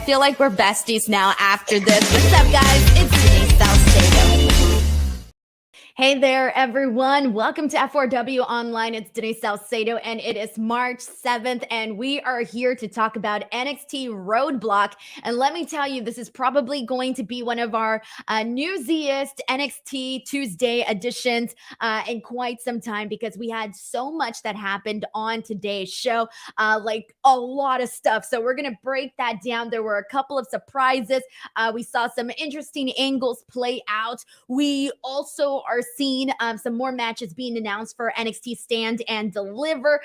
feel like we're besties now after this. What's up, guys? It's Denise Salcedo. Hey there, everyone. Welcome to F4W Online. It's Denise Salcedo, and it is March 7th, and we are here to talk about NXT ROADBLOCK. And let me tell you, this is probably going to be one of our newsiest NXT Tuesday editions in quite some time, because we had so much that happened on today's show, like a lot of stuff. So we're going to break that down. There were a couple of surprises. We saw some interesting angles play out. We also are seeing some more matches being announced for NXT Stand and Deliver.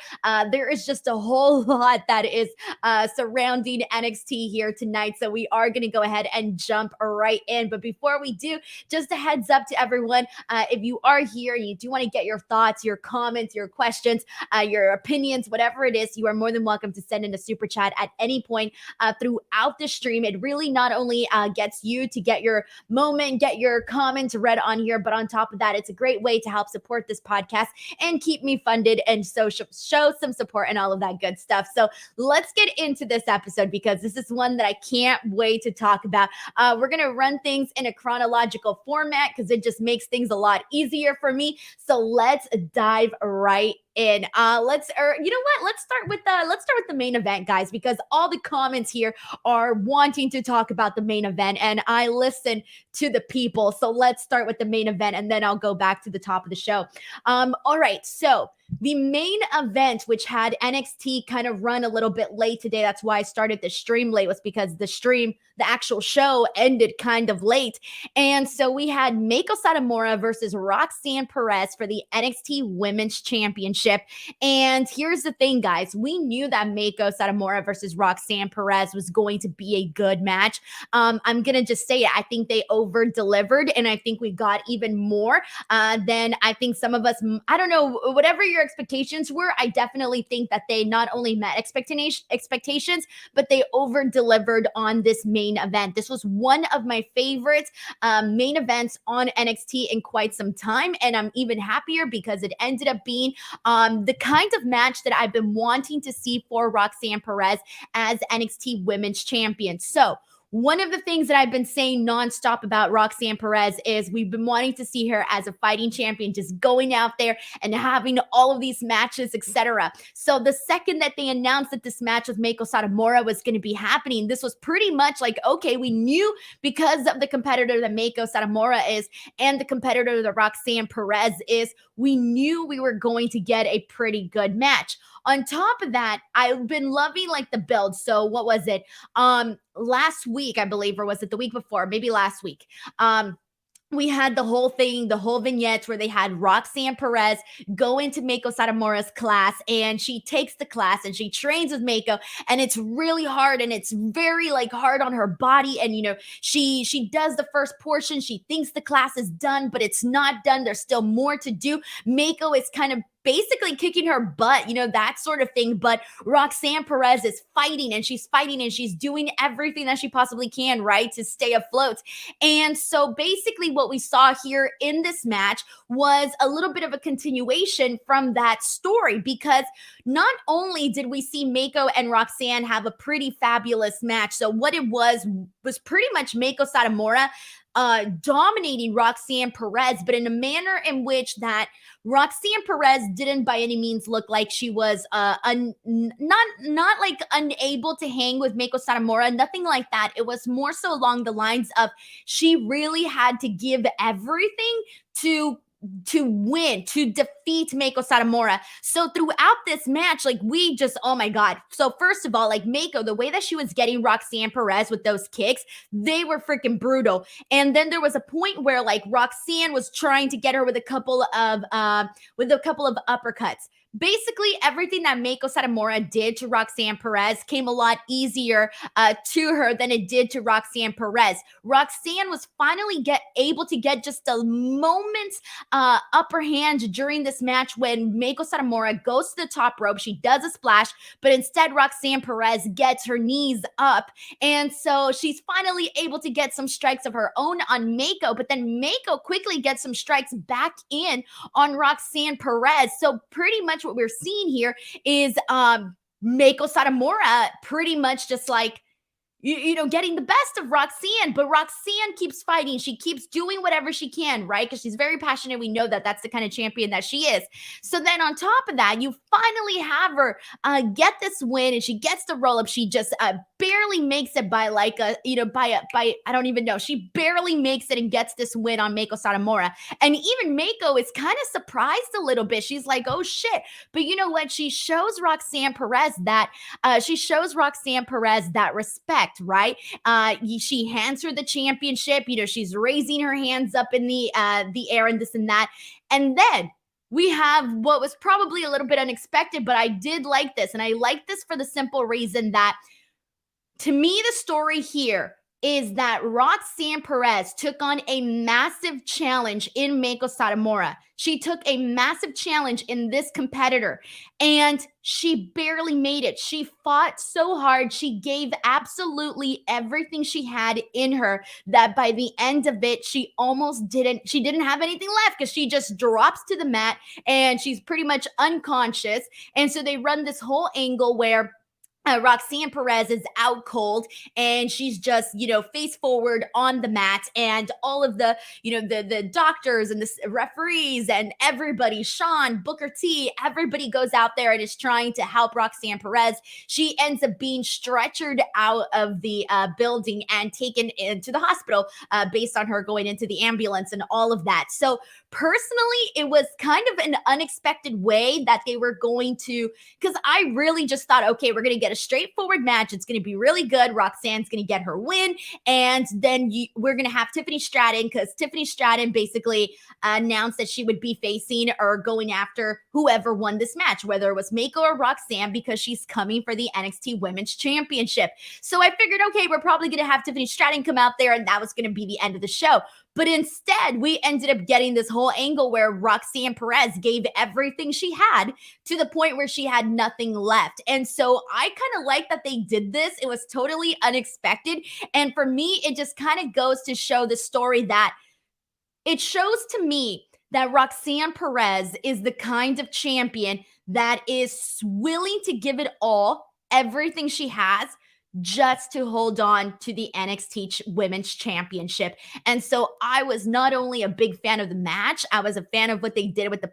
There is just a whole lot that is surrounding NXT here tonight. So we are going to go ahead and jump right in. But before we do, just a heads up to everyone, if you are here and you do want to get your thoughts, your comments, your questions, your opinions, whatever it is, you are more than welcome to send in a super chat at any point throughout the stream. It really not only gets you to get your moment, get your comments read on here, but on top of that, it's a great way to help support this podcast and keep me funded and show some support and all of that good stuff. So let's get into this episode, because this is one that I can't wait to talk about. We're going to run things in a chronological format because it just makes things a lot easier for me. So let's dive right in. Let's start with the main event, guys, because all the comments here are wanting to talk about the main event, and I listen to the people. So let's start with the main event, and then I'll go back to the top of the show. All right, so the main event, which had NXT kind of run a little bit late today, that's why I started the stream late, was because the actual show ended kind of late. And so we had Meiko Satomura versus Roxanne Perez for the NXT Women's Championship. And here's the thing, guys. We knew that Meiko Satomura versus Roxanne Perez was going to be a good match. I'm going to just say it. I think they over-delivered, and I think we got even more than I think some of us, I don't know, whatever your expectations were, I definitely think that they not only met expectations, but they over-delivered on this main event. This was one of my favorite main events on NXT in quite some time, and I'm even happier because it ended up being the kind of match that I've been wanting to see for Roxanne Perez as NXT Women's Champion. So one of the things that I've been saying nonstop about Roxanne Perez is we've been wanting to see her as a fighting champion, just going out there and having all of these matches, etc. So the second that they announced that this match with Meiko Satomura was going to be happening, this was pretty much like, okay, we knew because of the competitor that Meiko Satomura is and the competitor that Roxanne Perez is, we knew we were going to get a pretty good match. On top of that, I've been loving like the build. So what was it? Last week, I believe, or was it the week before? Maybe last week. We had the whole thing, the whole vignettes where they had Roxanne Perez go into Meiko Satomura's class, and she takes the class and she trains with Meiko, and it's really hard, and it's very like hard on her body. And, you know, she does the first portion. She thinks the class is done, but it's not done. There's still more to do. Meiko is kind of basically kicking her butt, you know, that sort of thing. But Roxanne Perez is fighting and she's doing everything that she possibly can, right, to stay afloat. And so basically what we saw here in this match was a little bit of a continuation from that story, because not only did we see Meiko and Roxanne have a pretty fabulous match, so what it was pretty much Meiko Satomura dominating Roxanne Perez, but in a manner in which that Roxanne Perez didn't by any means look like she was not like unable to hang with Meiko Satomura, nothing like that. It was more so along the lines of she really had to give everything to win, to defeat Meiko Satomura. So throughout this match, like we just, oh my God. So first of all, like Meiko, the way that she was getting Roxanne Perez with those kicks, they were freaking brutal. And then there was a point where like Roxanne was trying to get her with a couple of uppercuts. Basically, everything that Meiko Satomura did to Roxanne Perez came a lot easier to her than it did to Roxanne Perez. Roxanne was finally able to get just a moment's upper hand during this match when Meiko Satomura goes to the top rope. She does a splash, but instead Roxanne Perez gets her knees up. And so she's finally able to get some strikes of her own on Meiko, but then Meiko quickly gets some strikes back in on Roxanne Perez. So pretty much what we're seeing here is Meiko Satomura pretty much just like, getting the best of Roxanne, but Roxanne keeps fighting. She keeps doing whatever she can, right? Because she's very passionate. We know that that's the kind of champion that she is. So then on top of that, you finally have her get this win, and she gets the roll up. She just barely makes it by like a, by I don't even know. She barely makes it and gets this win on Meiko Satomura. And even Meiko is kind of surprised a little bit. She's like, oh shit. But you know what? She shows Roxanne Perez that respect, right? She hands her the championship. She's raising her hands up in the air and this and that. And then we have what was probably a little bit unexpected, but I did like this. And I like this for the simple reason that, to me, the story here is that Roxanne Perez took on a massive challenge in Meiko Satomura. She took a massive challenge in this competitor, and she barely made it. She fought so hard. She gave absolutely everything she had in her, that by the end of it, she didn't have anything left, because she just drops to the mat and she's pretty much unconscious. And so they run this whole angle where Roxanne Perez is out cold, and she's just, face forward on the mat, and all of the, the doctors and the referees and everybody, Shawn, Booker T, everybody goes out there and is trying to help Roxanne Perez. She ends up being stretchered out of the building and taken into the hospital based on her going into the ambulance and all of that. So personally, it was kind of an unexpected way that they were going to, because I really just thought, okay, we're going to get a straightforward match. It's going to be really good. Roxanne's going to get her win. And then we're going to have Tiffany Stratton, because Tiffany Stratton basically announced that she would be facing or going after whoever won this match, whether it was Meiko or Roxanne, because she's coming for the NXT Women's Championship. So I figured, okay, we're probably going to have Tiffany Stratton come out there, and that was going to be the end of the show. But instead, we ended up getting this whole angle where Roxanne Perez gave everything she had, to the point where she had nothing left. And so I kind of like that they did this. It was totally unexpected. And for me, it just kind of goes to show the story that it shows to me that Roxanne Perez is the kind of champion that is willing to give it all, everything she has, just to hold on to the NXT Women's Championship. And so I was not only a big fan of the match, I was a fan of what they did with the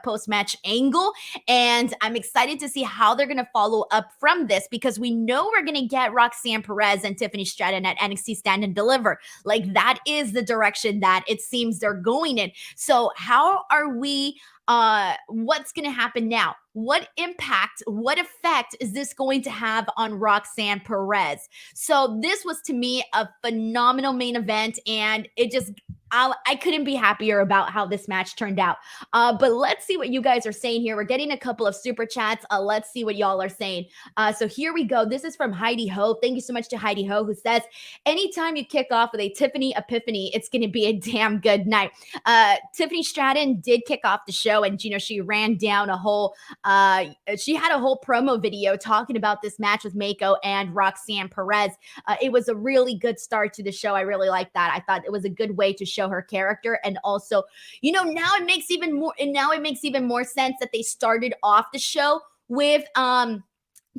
post-match angle. And I'm excited to see how they're going to follow up from this, because we know we're going to get Roxanne Perez and Tiffany Stratton at NXT Stand and Deliver. Like, that is the direction that it seems they're going in. So how are we what's going to happen now? What impact, what effect is this going to have on Roxanne Perez? So this was, to me, a phenomenal main event, and it just, I couldn't be happier about how this match turned out. But let's see what you guys are saying here. We're getting a couple of super chats. Let's see what y'all are saying. So here we go. This is from Heidi Ho. Thank you so much to Heidi Ho, who says, anytime you kick off with a Tiffany epiphany, it's going to be a damn good night. Tiffany Stratton did kick off the show, and, she ran down a whole, she had a whole promo video talking about this match with Meiko and Roxanne Perez. It was a really good start to the show. I really liked that. I thought it was a good way to show her character. And also, now it makes even more sense that they started off the show with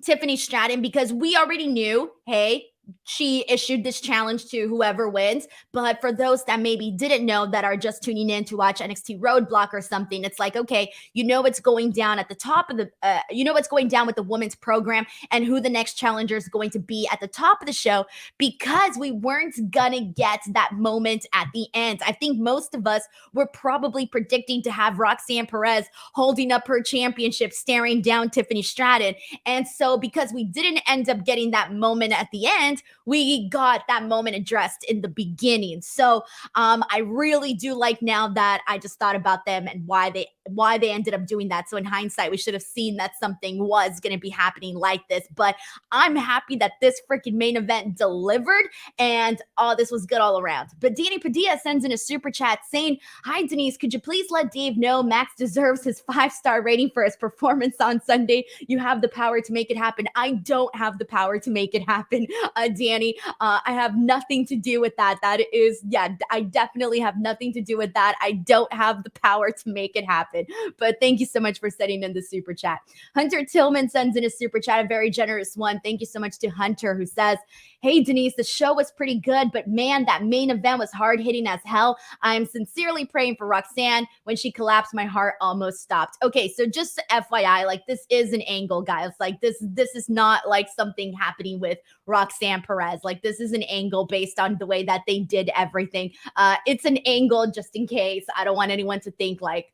Tiffany Stratton, because we already knew, hey, she issued this challenge to whoever wins. But for those that maybe didn't know, that are just tuning in to watch NXT Roadblock or something, it's like, okay, what's going down at the top of the, what's going down with the women's program, and who the next challenger is going to be at the top of the show, because we weren't gonna get that moment at the end. I think most of us were probably predicting to have Roxanne Perez holding up her championship, staring down Tiffany Stratton. And so, because we didn't end up getting that moment at the end, we got that moment addressed in the beginning. So I really do like, now that I just thought about them and why they ended up doing that. So in hindsight, we should have seen that something was going to be happening like this. But I'm happy that this freaking main event delivered, and this was good all around. But Danny Padilla sends in a super chat saying, hi, Denise, could you please let Dave know Max deserves his 5-star rating for his performance on Sunday? You have the power to make it happen. I don't have the power to make it happen, Danny. I have nothing to do with that. I definitely have nothing to do with that. I don't have the power to make it happen. But thank you so much for sending in the super chat. Hunter Tillman sends in a super chat, a very generous one. Thank you so much to Hunter, who says, Hey, Denise, the show was pretty good, but man, that main event was hard hitting as hell. I'm sincerely praying for Roxanne. When she collapsed, my heart almost stopped. Okay, so just FYI, like this is an angle, guys. Like this is not like something happening with Roxanne Perez. Like this is an angle based on the way that they did everything. It's an angle just in case. I don't want anyone to think like,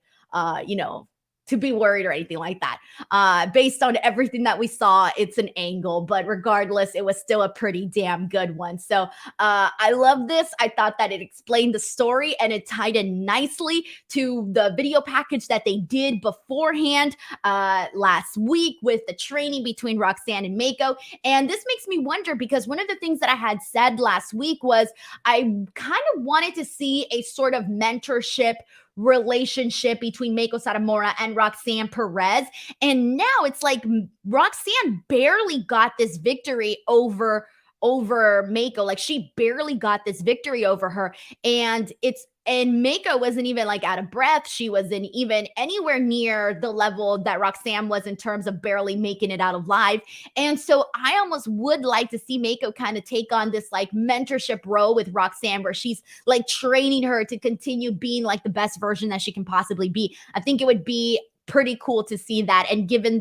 to be worried or anything like that. Based on everything that we saw, it's an angle, but regardless, it was still a pretty damn good one. So I love this. I thought that it explained the story and it tied in nicely to the video package that they did beforehand last week with the training between Roxanne and Mako. And this makes me wonder because one of the things that I had said last week was I kind of wanted to see a sort of mentorship relationship between Mako Satomura and Roxanne Perez. And now it's like Roxanne barely got this victory over Mako. Like she barely got this victory over her. And Mako wasn't even like out of breath. She wasn't even anywhere near the level that Roxanne was in terms of barely making it out alive. And so I almost would like to see Mako kind of take on this like mentorship role with Roxanne where she's like training her to continue being like the best version that she can possibly be. I think it would be pretty cool to see that. And given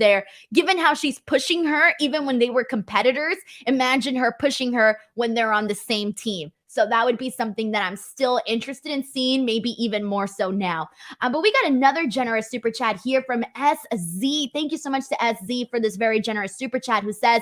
how she's pushing her, even when they were competitors, imagine her pushing her when they're on the same team. So that would be something that I'm still interested in seeing, maybe even more so now. But we got another generous super chat here from SZ. Thank you so much to SZ for this very generous super chat, who says,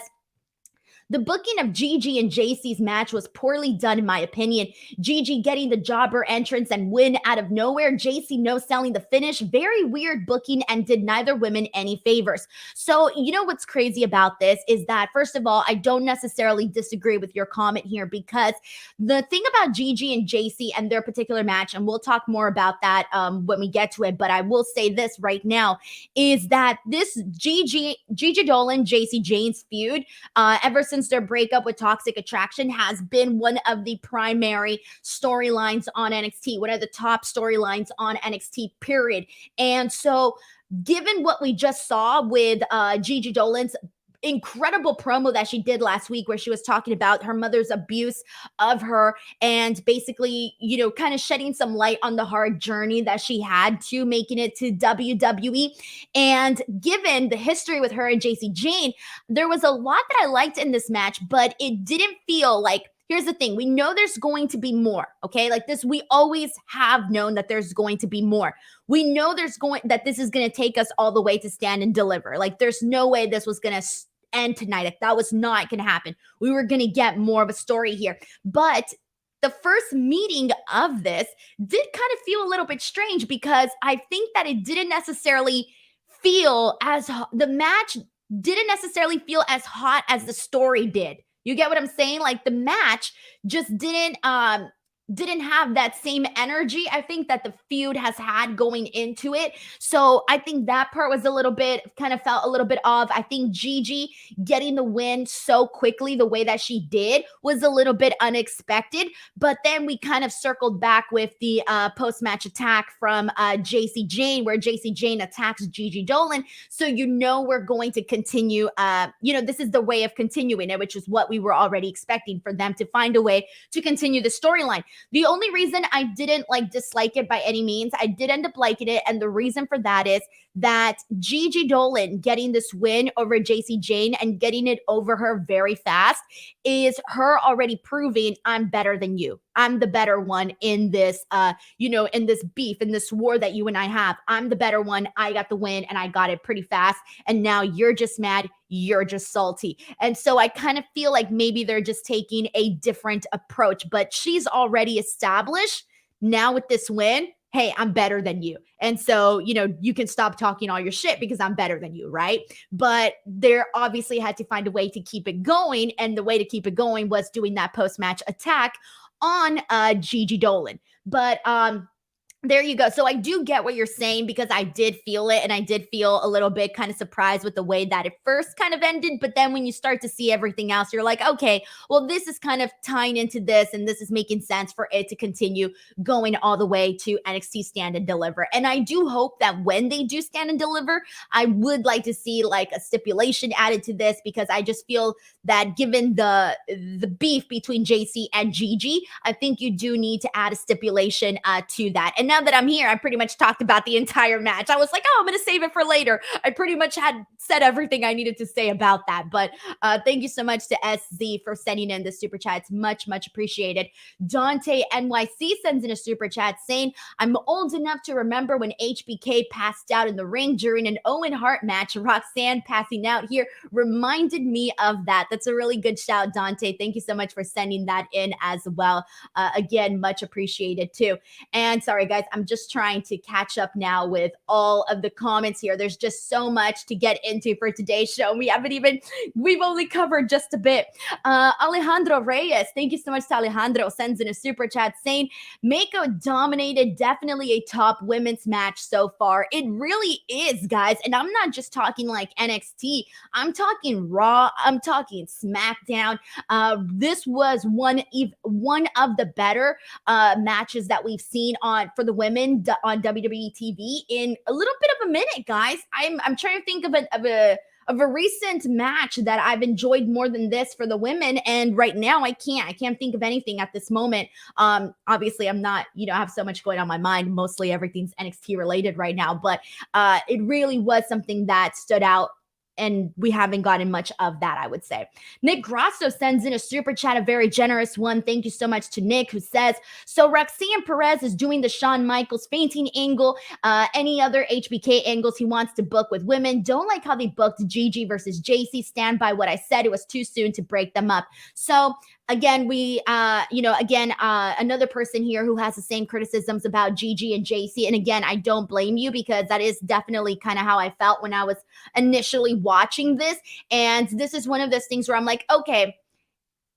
the booking of Gigi and Jacy's match was poorly done, in my opinion. Gigi getting the jobber entrance and win out of nowhere. Jacy no-selling the finish. Very weird booking and did neither women any favors. So, you know what's crazy about this is that, first of all, I don't necessarily disagree with your comment here because the thing about Gigi and Jacy and their particular match, and we'll talk more about that when we get to it, but I will say this right now, is that this Gigi Dolan, Jacy Jayne's feud, ever since their breakup with Toxic Attraction, has been one of the primary storylines on NXT, one of the top storylines on NXT, period. And so given what we just saw with Gigi Dolan's incredible promo that she did last week where she was talking about her mother's abuse of her and basically, kind of shedding some light on the hard journey that she had to making it to WWE. And given the history with her and Jacy Jayne, there was a lot that I liked in this match, but it didn't feel like, here's the thing. We know there's going to be more, okay? Like this, we always have known that there's going to be more. We know that this is going to take us all the way to Stand and Deliver. Like there's no way this was going to end tonight. Like that was not going to happen. We were going to get more of a story here. But the first meeting of this did kind of feel a little bit strange because I think that it didn't necessarily feel the match didn't necessarily feel as hot as the story did. You get what I'm saying? Like the match just didn't have that same energy, I think, that the feud has had going into it. So I think that part was kind of felt a little bit off. I think Gigi getting the win so quickly the way that she did was a little bit unexpected. But then we kind of circled back with the post-match attack from Jacy Jayne, where Jacy Jayne attacks Gigi Dolan. So we're going to continue. This is the way of continuing it, which is what we were already expecting, for them to find a way to continue the storyline. The only reason I didn't dislike it by any means, I did end up liking it. And the reason for that is that Gigi Dolan getting this win over Jacy Jayne and getting it over her very fast is her already proving I'm better than you. I'm the better one in this, in this beef, in this war that you and I have. I'm the better one. I got the win and I got it pretty fast. And now you're just mad. You're just salty. And so I kind of feel like maybe they're just taking a different approach, but she's already established now with this win. Hey, I'm better than you. And so, you can stop talking all your shit because I'm better than you, right? But they obviously had to find a way to keep it going. And the way to keep it going was doing that post-match attack on Gigi Dolan. But There you go. So I do get what you're saying because I did feel it and I did feel a little bit kind of surprised with the way that it first kind of ended. But then when you start to see everything else, you're like, okay, well, this is kind of tying into this and this is making sense for it to continue going all the way to NXT Stand and Deliver. And I do hope that when they do Stand and Deliver, I would like to see like a stipulation added to this because I just feel that given the beef between JC and Gigi, I think you do need to add a stipulation to that. And now that I'm here, I pretty much talked about the entire match. I was like, oh, I'm going to save it for later. I pretty much had said everything I needed to say about that. But thank you so much to SZ for sending in the super chat. It's much, much appreciated. Dante NYC sends in a super chat saying, I'm old enough to remember when HBK passed out in the ring during an Owen Hart match. Roxanne passing out here reminded me of that. That's a really good shout, Dante. Thank you so much for sending that in as well. Again, much appreciated too. And sorry, guys, I'm just trying to catch up now with all of the comments here. There's just so much to get into for today's show. We've only covered just a bit. Alejandro Reyes, thank you so much to Alejandro, sends in a super chat saying, Mako dominated, definitely a top women's match so far. It really is, guys. And I'm not just talking like NXT. I'm talking Raw. I'm talking SmackDown. This was one of the better matches that we've seen for the women on WWE TV in a little bit of a minute, guys. I'm trying to think of a recent match that I've enjoyed more than this for the women, and right now I can't think of anything at this moment. Obviously I'm not, I have so much going on my mind. Mostly everything's NXT related right now, but it really was something that stood out. And we haven't gotten much of that, I would say. Nick Grasso sends in a super chat, a very generous one. Thank you so much to Nick, who says, so Roxanne Perez is doing the Shawn Michaels fainting angle. Any other HBK angles he wants to book with women. Don't like how they booked Gigi versus Jacy. Stand by what I said. It was too soon to break them up. So again, another person here who has the same criticisms about Gigi and Jacy. And again, I don't blame you because that is definitely kind of how I felt when I was initially watching this. And this is one of those things where I'm like, okay,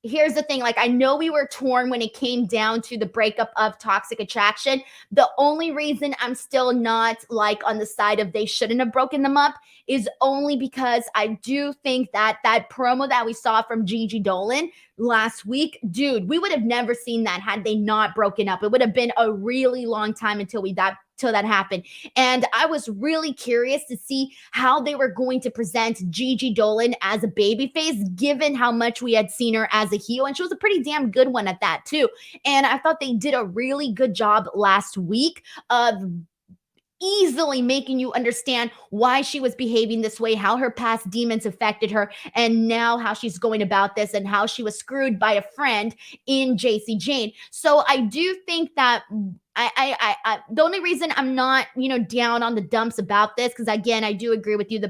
here's the thing. Like, I know we were torn when it came down to the breakup of Toxic Attraction. The only reason I'm still not like on the side of they shouldn't have broken them up is only because I do think that promo that we saw from Gigi Dolan last week, dude, we would have never seen that had they not broken up. It would have been a really long time until that happened. And I was really curious to see how they were going to present Gigi Dolan as a babyface, given how much we had seen her as a heel. And she was a pretty damn good one at that too. And I thought they did a really good job last week of easily making you understand why she was behaving this way, how her past demons affected her, and now how she's going about this and how she was screwed by a friend in Jacy Jane. So I do think that the only reason I'm not, down on the dumps about this, because again, I do agree with you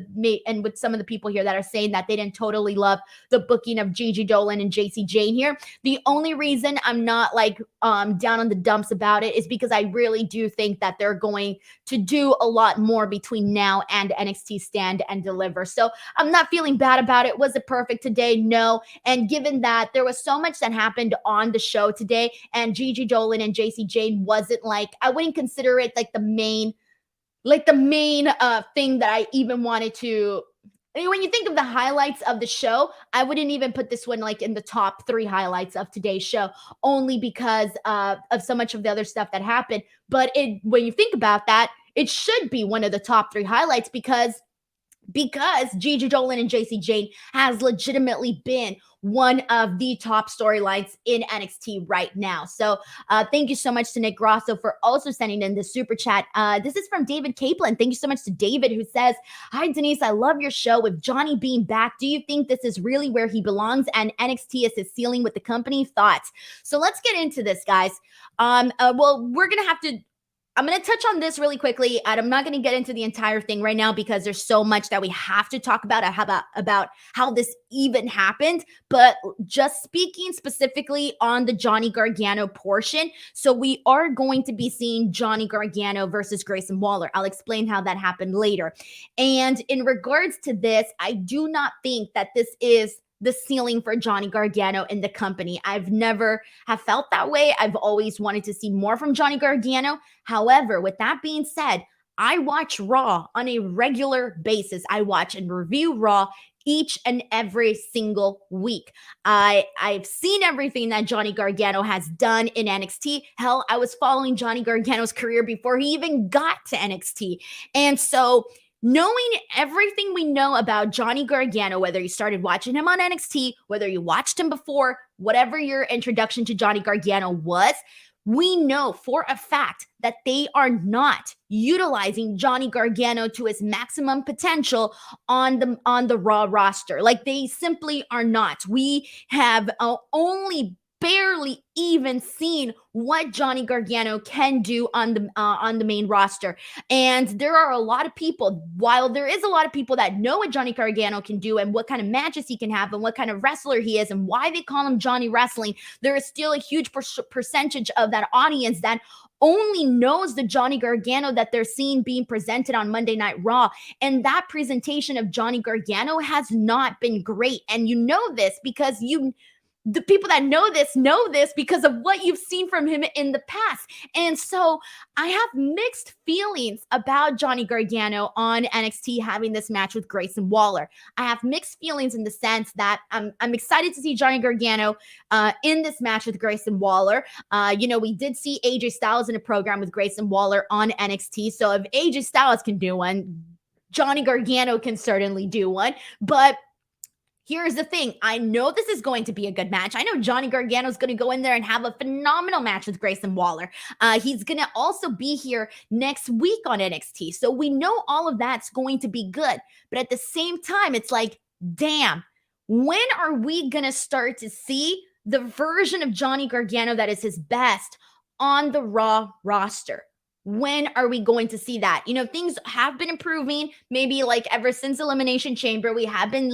and with some of the people here that are saying that they didn't totally love the booking of Gigi Dolan and Jacy Jane here. The only reason I'm not like down on the dumps about it is because I really do think that they're going to do a lot more between now and NXT Stand and Deliver. So I'm not feeling bad about it. Was it perfect today? No. And given that there was so much that happened on the show today, and Gigi Dolan and Jacy Jane wasn't like, I wouldn't consider it like the main thing that I even wanted to. I mean, when you think of the highlights of the show, I wouldn't even put this one like in the top 3 highlights of today's show, only because of so much of the other stuff that happened. But when you think about that, it should be one of the top 3 highlights because Gigi Dolan and Jacy Jane has legitimately been one of the top storylines in NXT right now. So thank you so much to Nick Grosso for also sending in the super chat. This is from David Capelin. Thank you so much to David, who says, hi, Denise, I love your show. With Johnny being back, do you think this is really where he belongs and NXT is his ceiling with the company? Thoughts? So let's get into this, guys. I'm going to touch on this really quickly, and I'm not going to get into the entire thing right now because there's so much that we have to talk about how this even happened. But just speaking specifically on the Johnny Gargano portion, so we are going to be seeing Johnny Gargano versus Grayson Waller. I'll explain how that happened later. And in regards to this, I do not think that this is the ceiling for Johnny Gargano in the company. I've never have felt that way. I've always wanted to see more from Johnny Gargano. However, with that being said, I watch Raw on a regular basis. I watch and review Raw each and every single week. I've seen everything that Johnny Gargano has done in NXT. Hell, I was following Johnny Gargano's career before he even got to NXT. And so knowing everything we know about Johnny Gargano, whether you started watching him on NXT, whether you watched him before, whatever your introduction to Johnny Gargano was, we know for a fact that they are not utilizing Johnny Gargano to his maximum potential on the Raw roster. Like, they simply are not. We have only barely even seen what Johnny Gargano can do on the main roster. And there are a lot of people, while there is a lot of people that know what Johnny Gargano can do and what kind of matches he can have and what kind of wrestler he is and why they call him Johnny Wrestling, there is still a huge percentage of that audience that only knows the Johnny Gargano that they're seeing being presented on Monday Night Raw. And that presentation of Johnny Gargano has not been great. And you know this because the people that know this because of what you've seen from him in the past. And so I have mixed feelings about Johnny Gargano on NXT having this match with Grayson Waller. I have mixed feelings in the sense that I'm excited to see Johnny Gargano in this match with Grayson Waller. We did see AJ Styles in a program with Grayson Waller on NXT. So if AJ Styles can do one, Johnny Gargano can certainly do one. But here's the thing. I know this is going to be a good match. I know Johnny Gargano is going to go in there and have a phenomenal match with Grayson Waller. He's going to also be here next week on NXT. So we know all of that's going to be good. But at the same time, it's like, damn, when are we going to start to see the version of Johnny Gargano that is his best on the Raw roster? When are we going to see that? Things have been improving. Maybe like ever since Elimination Chamber, we have been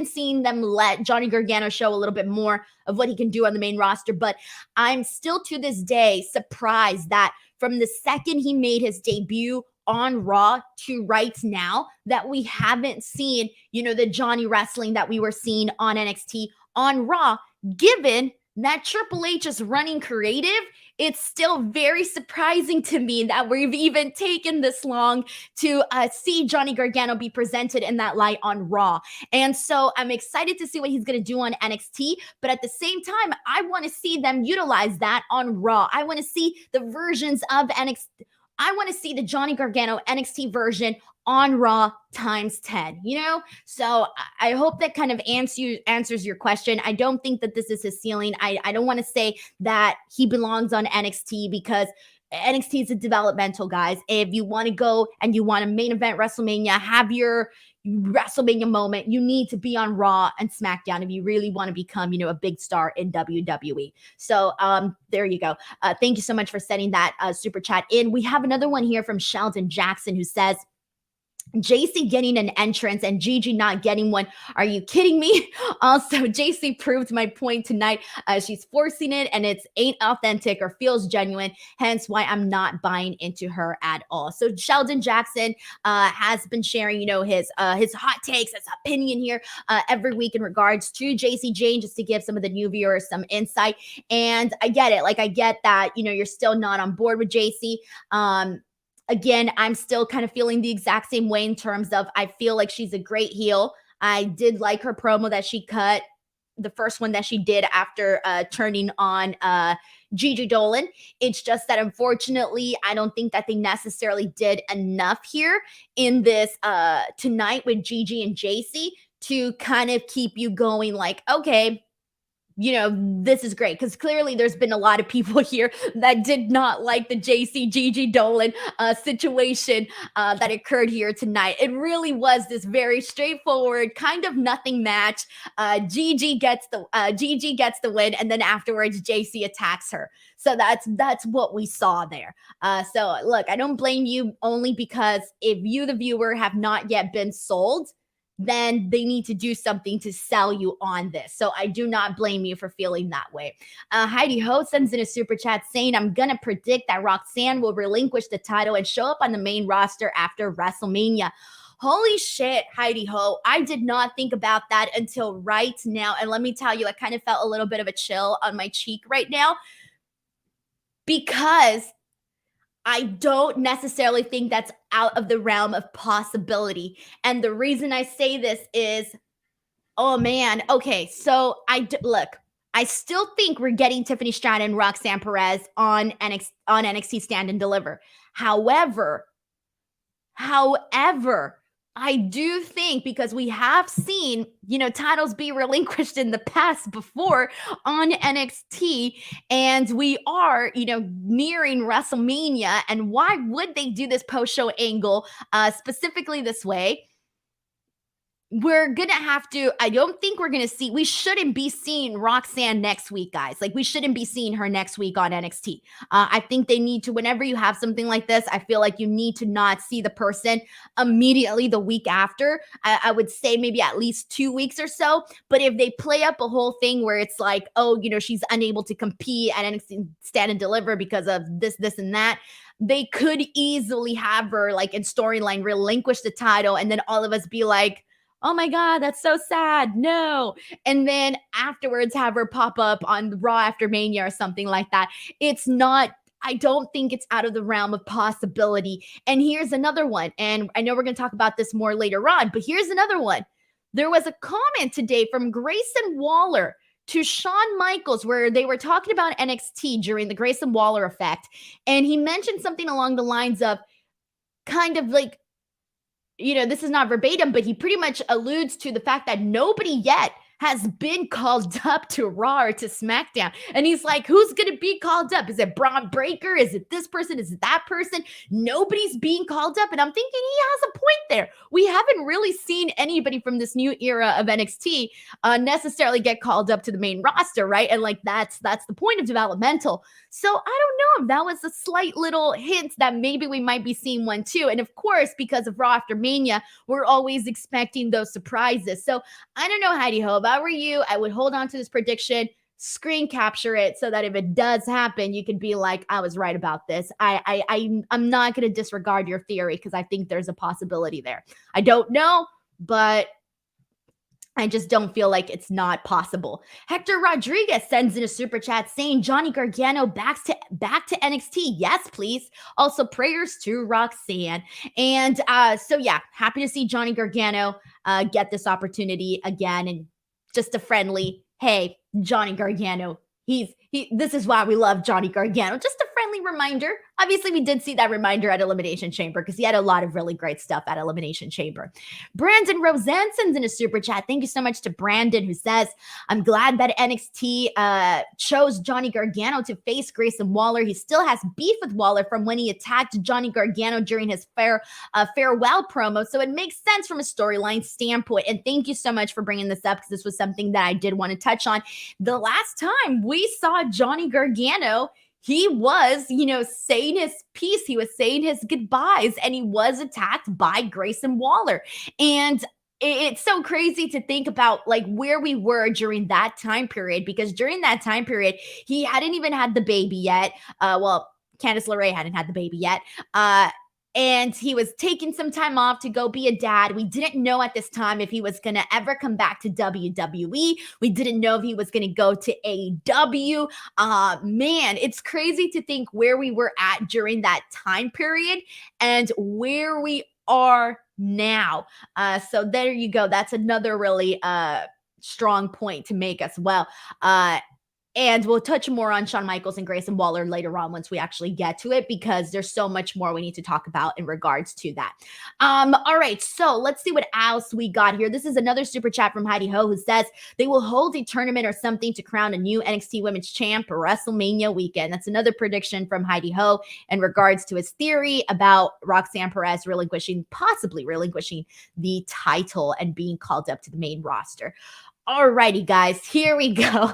seeing them let Johnny Gargano show a little bit more of what he can do on the main roster. But I'm still to this day surprised that from the second he made his debut on Raw to right now, that we haven't seen, the Johnny Wrestling that we were seeing on NXT on Raw, given that Triple H is running creative. It's still very surprising to me that we've even taken this long to see Johnny Gargano be presented in that light on Raw. And so I'm excited to see what he's going to do on NXT. But at the same time, I want to see them utilize that on Raw. I want to see the versions of NXT. I want to see the Johnny Gargano NXT version on Raw times 10, So I hope that kind of answers your question. I don't think that this is his ceiling. I don't want to say that he belongs on NXT because NXT is a developmental, guys. If you want to go and you want to main event WrestleMania, have your WrestleMania moment, you need to be on Raw and Smackdown if you really want to become, a big star in WWE. So there you go. Thank you so much for sending that super chat in. We have another one here from Sheldon Jackson who says, Jacy getting an entrance and Gigi not getting one. Are you kidding me? Also, Jacy proved my point tonight. She's forcing it and it ain't authentic or feels genuine. Hence why I'm not buying into her at all. So Sheldon Jackson has been sharing, his hot takes, his opinion here every week in regards to Jacy Jayne, just to give some of the new viewers some insight. And I get it. I get that, you're still not on board with Jacy. Again, I'm still kind of feeling the exact same way in terms of I feel like she's a great heel. I did like her promo that she cut, the first one that she did after turning on Gigi Dolan. It's just that unfortunately, I don't think that they necessarily did enough here in this tonight with Gigi and Jacy to kind of keep you going like, okay, this is great, because clearly there's been a lot of people here that did not like the Jacy Gigi Dolan situation that occurred here tonight. It really was this very straightforward kind of nothing match. Gigi gets the win, and then afterwards Jacy attacks her. So that's what we saw there. So look, I don't blame you, only because if you, the viewer, have not yet been sold, then they need to do something to sell you on this. So I do not blame you for feeling that way. Heidi Ho sends in a super chat saying, I'm going to predict that Roxanne will relinquish the title and show up on the main roster after WrestleMania. Holy shit, Heidi Ho. I did not think about that until right now. And let me tell you, I kind of felt a little bit of a chill on my cheek right now because I don't necessarily think that's out of the realm of possibility. And the reason I say this is, oh man, okay, so look, I still think we're getting Tiffany Stratton and Roxanne Perez on NXT Stand and Deliver. However, I do think, because we have seen, titles be relinquished in the past before on NXT, and we are, nearing WrestleMania, and why would they do this post-show angle specifically this way? We're gonna have to, I don't think we're gonna see, we shouldn't be seeing Roxanne next week, guys. Like, we shouldn't be seeing her next week on NXT. I think they need to, whenever you have something like this, I feel like you need to not see the person immediately the week after. I would say maybe at least 2 weeks or so. But if they play up a whole thing where it's like, oh, she's unable to compete at NXT Stand and Deliver because of this, and that, they could easily have her, like, in storyline, relinquish the title, and then all of us be like, oh my God, that's so sad. No. And then afterwards have her pop up on Raw after Mania or something like that. I don't think it's out of the realm of possibility. And here's another one. And I know we're going to talk about this more later on, but here's another one. There was a comment today from Grayson Waller to Shawn Michaels where they were talking about NXT during the Grayson Waller effect. And he mentioned something along the lines of kind of like, this is not verbatim, but he pretty much alludes to the fact that nobody yet has been called up to Raw or to SmackDown. And he's like, who's going to be called up? Is it Braun Breaker? Is it this person? Is it that person? Nobody's being called up. And I'm thinking he has a point there. We haven't really seen anybody from this new era of NXT necessarily get called up to the main roster, right? And like, that's the point of developmental. So I don't know if that was a slight little hint that maybe we might be seeing one too. And of course, because of Raw after Mania, we're always expecting those surprises. So I don't know, Heidi Ho, if I were you, I would hold on to this prediction, screen capture it so that if it does happen, you can be like, I was right about this. I'm not going to disregard your theory because I think there's a possibility there. I don't know, but I just don't feel like it's not possible. Hector Rodriguez sends in a super chat saying Johnny Gargano back to NXT. Yes, please. Also, prayers to Roxanne. And so yeah, happy to see Johnny Gargano get this opportunity again, and just a friendly, hey, Johnny Gargano. This is why we love Johnny Gargano. Just a friendly reminder. Obviously, we did see that reminder at Elimination Chamber because he had a lot of really great stuff at Elimination Chamber. Brandon Roseanne sends in a super chat. Thank you so much to Brandon, who says, I'm glad that NXT chose Johnny Gargano to face Grayson Waller. He still has beef with Waller from when he attacked Johnny Gargano during his farewell promo. So it makes sense from a storyline standpoint. And thank you so much for bringing this up because this was something that I did want to touch on. The last time we saw Johnny Gargano, he was, saying his piece. He was saying his goodbyes, and he was attacked by Grayson Waller. And it's so crazy to think about like where we were during that time period, because during that time period, he hadn't even had the baby yet. Candice LeRae hadn't had the baby yet. And he was taking some time off to go be a dad. We didn't know at this time if he was going to ever come back to WWE. We didn't know if he was going to go to AEW. Man, it's crazy to think where we were at during that time period and where we are now. So there you go. That's another really strong point to make as well. And we'll touch more on Shawn Michaels and Grayson Waller later on once we actually get to it, because there's so much more we need to talk about in regards to that. All right, so let's see what else we got here. This is another super chat from Heidi Ho, who says they will hold a tournament or something to crown a new NXT Women's Champ for WrestleMania weekend. That's another prediction from Heidi Ho in regards to his theory about Roxanne Perez possibly relinquishing the title and being called up to the main roster. Alrighty, guys, here we go.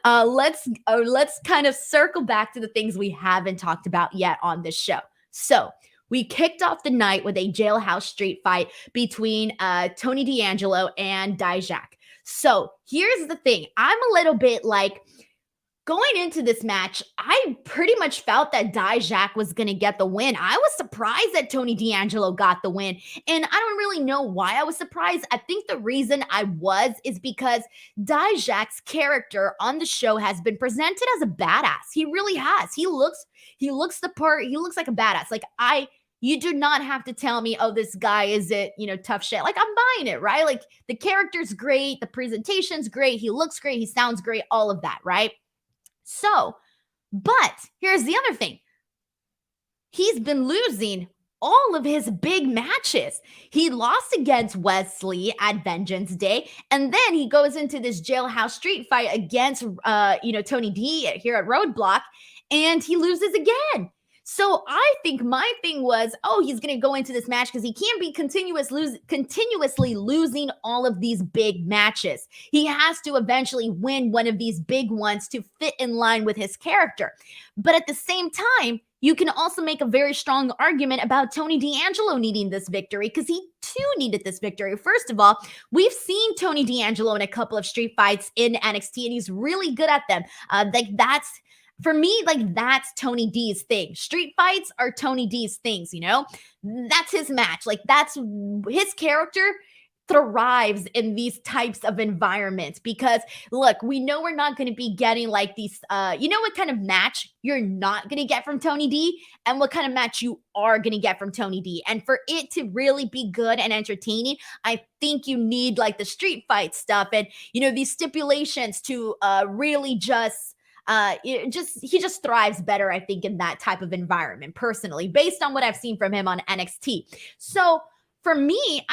Let's kind of circle back to the things we haven't talked about yet on this show. So we kicked off the night with a Jailhouse street fight between Tony D'Angelo and Dijak. So here's the thing. I'm a little bit like, going into this match, I pretty much felt that Dijak was going to get the win. I was surprised that Tony D'Angelo got the win. And I don't really know why I was surprised. I think the reason I was is because Dijak's character on the show has been presented as a badass. He really has. He looks the part. He looks like a badass. You do not have to tell me, oh, this guy is tough shit. Like, I'm buying it, right? Like, the character's great. The presentation's great. He looks great. He sounds great. All of that, right? So, but here's the other thing. He's been losing all of his big matches. He lost against Wesley at Vengeance Day, and then he goes into this Jailhouse street fight against, Tony D here at Roadblock, and he loses again. So I think my thing was, oh, he's going to go into this match because he can't be continuously losing all of these big matches. He has to eventually win one of these big ones to fit in line with his character. But at the same time, you can also make a very strong argument about Tony D'Angelo needing this victory because he too needed this victory. First of all, we've seen Tony D'Angelo in a couple of street fights in NXT, and he's really good at them. For me, that's Tony D's thing. Street fights are Tony D's things, That's his match. That's his character thrives in these types of environments because, look, we know we're not going to be getting these, what kind of match you're not going to get from Tony D and what kind of match you are going to get from Tony D. And for it to really be good and entertaining, I think you need the street fight stuff and, these stipulations to really just... he just thrives better, I think, in that type of environment, personally, based on what I've seen from him on NXT. So for me,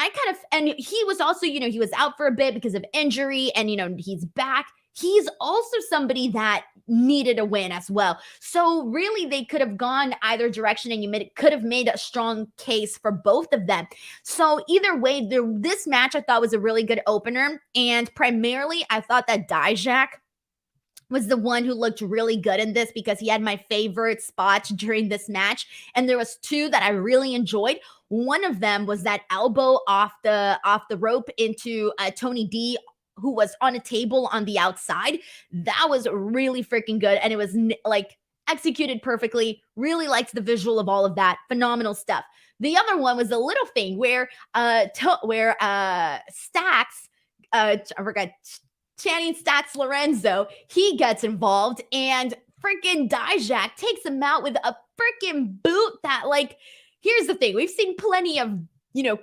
and he was also, he was out for a bit because of injury and, he's back. He's also somebody that needed a win as well. So really, they could have gone either direction and you could have made a strong case for both of them. So either way, this match I thought was a really good opener. And primarily, I thought that Dijak was the one who looked really good in this because he had my favorite spots during this match. And there was two that I really enjoyed. One of them was that elbow off the rope into Tony D, who was on a table on the outside. That was really freaking good. And it was executed perfectly. Really liked the visual of all of that. Phenomenal stuff. The other one was a little thing where Stacks, I forgot, Channing Stacks Lorenzo, he gets involved and freaking Dijak takes him out with a freaking boot that, here's the thing. We've seen plenty of,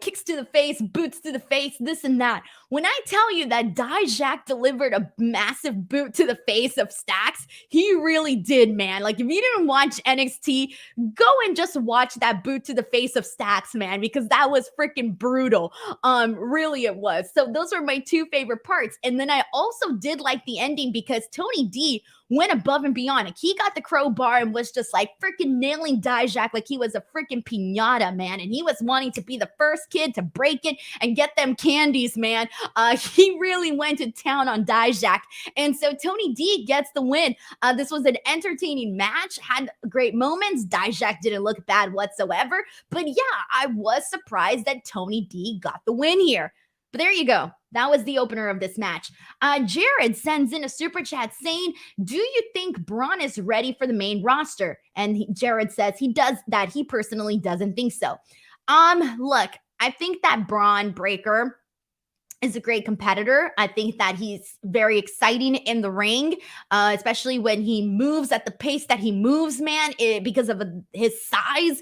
kicks to the face, boots to the face, this and that. When I tell you that Dijak delivered a massive boot to the face of Stacks, he really did, man. If you didn't watch NXT, go and just watch that boot to the face of Stacks, man, because that was freaking brutal. Really it was. So those are my two favorite parts. And then I also did like the ending because Tony D went above and beyond. He got the crowbar and was just freaking nailing Dijak like he was a freaking piñata, man. And he was wanting to be the first kid to break it and get them candies, man. He really went to town on Dijak. And so Tony D gets the win. This was an entertaining match, had great moments. Dijak didn't look bad whatsoever. But yeah, I was surprised that Tony D got the win here. But there you go. That was the opener of this match. Jared sends in a super chat saying, do you think Braun is ready for the main roster? And Jared says he does that. He personally doesn't think so. Look, I think that Braun Breaker is a great competitor. I think that he's very exciting in the ring, especially when he moves at the pace that he moves, man, because of his size.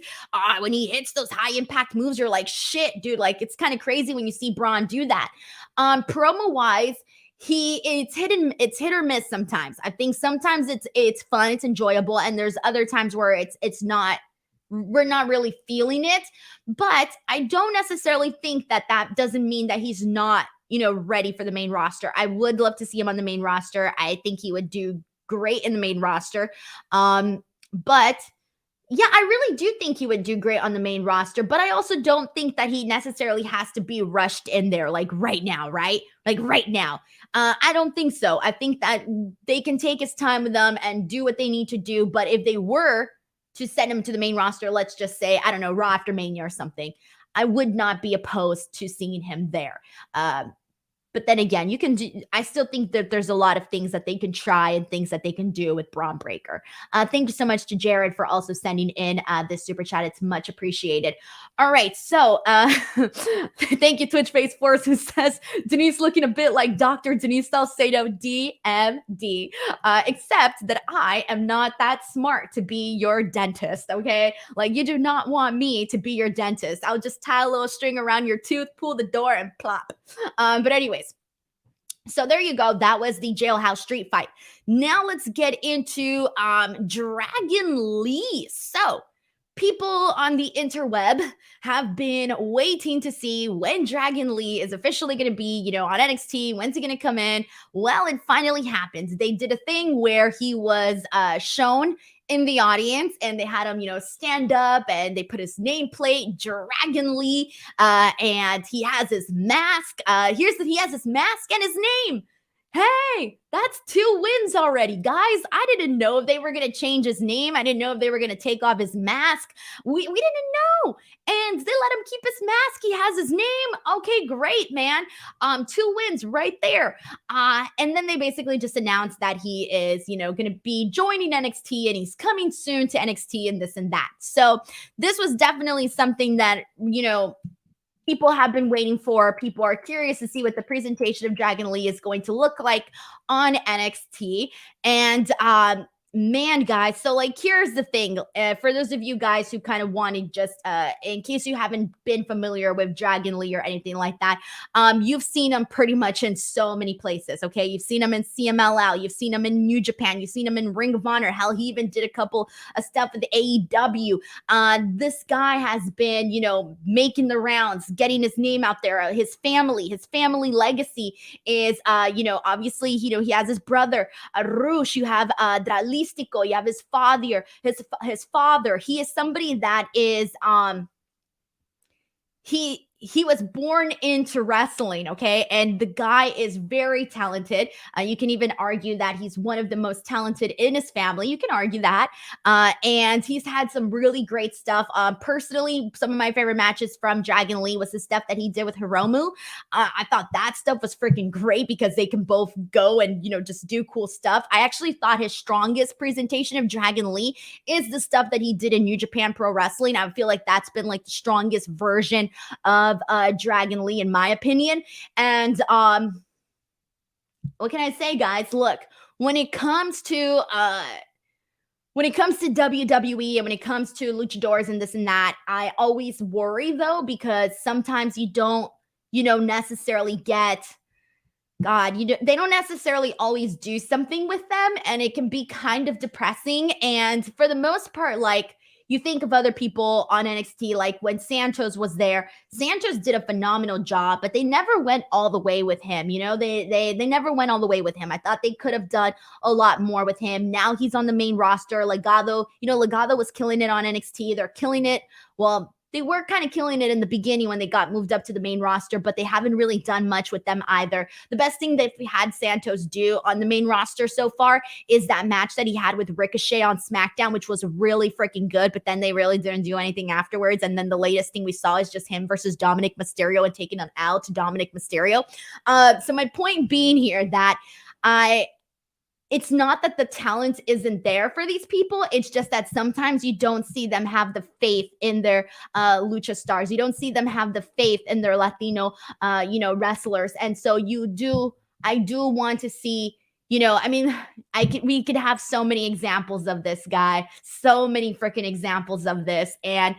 When he hits those high impact moves, you're like, shit, dude. It's kind of crazy when you see Braun do that. Promo wise, it's hit or miss sometimes. I think sometimes it's fun, it's enjoyable, and there's other times where it's not. We're not really feeling it, but I don't necessarily think that doesn't mean that he's not, ready for the main roster. I would love to see him on the main roster. I think he would do great in the main roster. But yeah, I really do think he would do great on the main roster, but I also don't think that he necessarily has to be rushed in there right now, right? Right now. I don't think so. I think that they can take his time with them and do what they need to do, but if they were to send him to the main roster, let's just say, I don't know, Raw after Mania or something, I would not be opposed to seeing him there. But then again, I still think that there's a lot of things that they can try and things that they can do with Braun Breaker. Thank you so much to Jared for also sending in this super chat. It's much appreciated. All right. So thank you, Twitch Face Force, who says Denise looking a bit like Dr. Denise Salcedo, DMD, except that I am not that smart to be your dentist. Okay. Like, you do not want me to be your dentist. I'll just tie a little string around your tooth, pull the door, and plop. But anyways, so there you go. That was the Jailhouse street fight. Now let's get into Dragon Lee. So people on the interweb have been waiting to see when Dragon Lee is officially going to be, on NXT. When's he going to come in? Well, it finally happened. They did a thing where he was shown in the audience, and they had him, stand up, and they put his nameplate, Dragon Lee, and he has his mask. He has his mask and his name. Hey, that's 2 wins already, guys. I didn't know if they were going to change his name. I didn't know if they were going to take off his mask. We didn't know. And they let him keep his mask. He has his name. Okay, great, man. 2 wins right there. And then they basically just announced that he is, going to be joining NXT, and he's coming soon to NXT and this and that. So this was definitely something that, people have been waiting for. People are curious to see what the presentation of Dragon Lee is going to look like on NXT. And man, guys, so like, here's the thing. For those of you guys who kind of want to just, in case you haven't been familiar with Dragon Lee or anything like that, you've seen him pretty much in so many places, okay? You've seen him in CMLL. You've seen him in New Japan. You've seen him in Ring of Honor. Hell, he even did a couple of stuff with AEW. This guy has been, making the rounds, getting his name out there. His family legacy is, obviously, he has his brother, Rush. You have Dralistico. You have his father. His father. He is somebody that is he was born into wrestling, okay? And the guy is very talented. You can even argue that he's one of the most talented in his family. You can argue that. And he's had some really great stuff. Personally, some of my favorite matches from Dragon Lee was the stuff that he did with Hiromu. I thought that stuff was freaking great because they can both go and, just do cool stuff. I actually thought his strongest presentation of Dragon Lee is the stuff that he did in New Japan Pro Wrestling. I feel like that's been like the strongest version of Dragon Lee, in my opinion. And what can I say, guys? Look, when it comes to WWE and when it comes to luchadors and this and that, I always worry though, because sometimes you don't, necessarily get they don't necessarily always do something with them, and it can be kind of depressing. And for the most part, like, you think of other people on NXT, like when Santos was there. Santos did a phenomenal job, but they never went all the way with him. They never went all the way with him. I thought they could have done a lot more with him. Now he's on the main roster. Legado, Legado was killing it on NXT. They're killing it. Well, they were kind of killing it in the beginning when they got moved up to the main roster, but they haven't really done much with them either. The best thing that we had Santos do on the main roster so far is that match that he had with Ricochet on Smackdown, which was really freaking good, but then they really didn't do anything afterwards. And then the latest thing we saw is just him versus Dominic Mysterio and taking an L to Dominic Mysterio. So my point being here that it's not that the talent isn't there for these people. It's just that sometimes you don't see them have the faith in their lucha stars. You don't see them have the faith in their Latino, wrestlers. And so I do want to see, we could have so many examples of this guy, so many freaking examples of this. And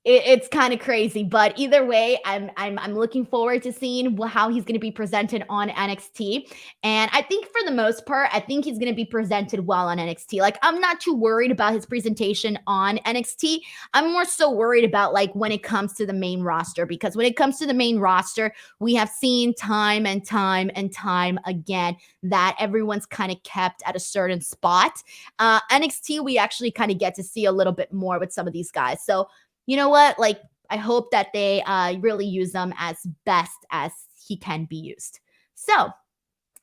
it's kind of crazy, but either way, I'm looking forward to seeing how he's going to be presented on NXT. And I think for the most part, I think he's going to be presented well on NXT. Like, I'm not too worried about his presentation on NXT. I'm more so worried about like when it comes to the main roster, because when it comes to the main roster, we have seen time and time and time again that everyone's kind of kept at a certain spot. NXT, we actually kind of get to see a little bit more with some of these guys. So, you know what? Like, I hope that they really use them as best as he can be used. So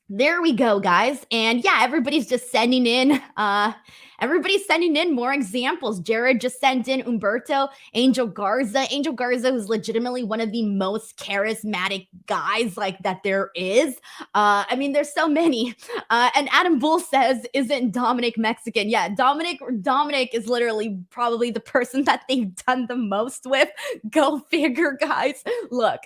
there we go, guys. And yeah, everybody's just sending in more examples. Jared just sent in Umberto, Angel Garza. Angel Garza was legitimately one of the most charismatic guys like that there is. I mean, there's so many. And Adam Bull says, isn't Dominic Mexican? Yeah, Dominic is literally probably the person that they've done the most with. Go figure, guys. Look,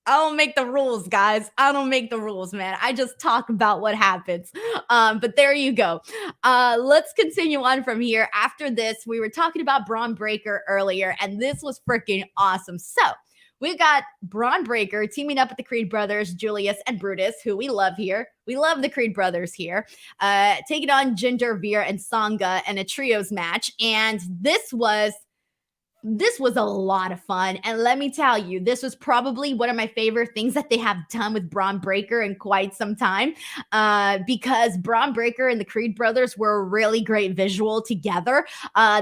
I don't make the rules, guys. I don't make the rules, man. I just talk about what happens. But there you go. Let's continue on from here. After this, we were talking about Braun Breaker earlier, and this was freaking awesome. So we got Braun Breaker teaming up with the Creed brothers, Julius and Brutus, who we love here. We love the Creed brothers here, taking on Jinder, Veer, and Sangha in a trios match. And this was a lot of fun. And let me tell you, this was probably one of my favorite things that they have done with Braun Breaker in quite some time, because Braun Breaker and the Creed brothers were a really great visual together.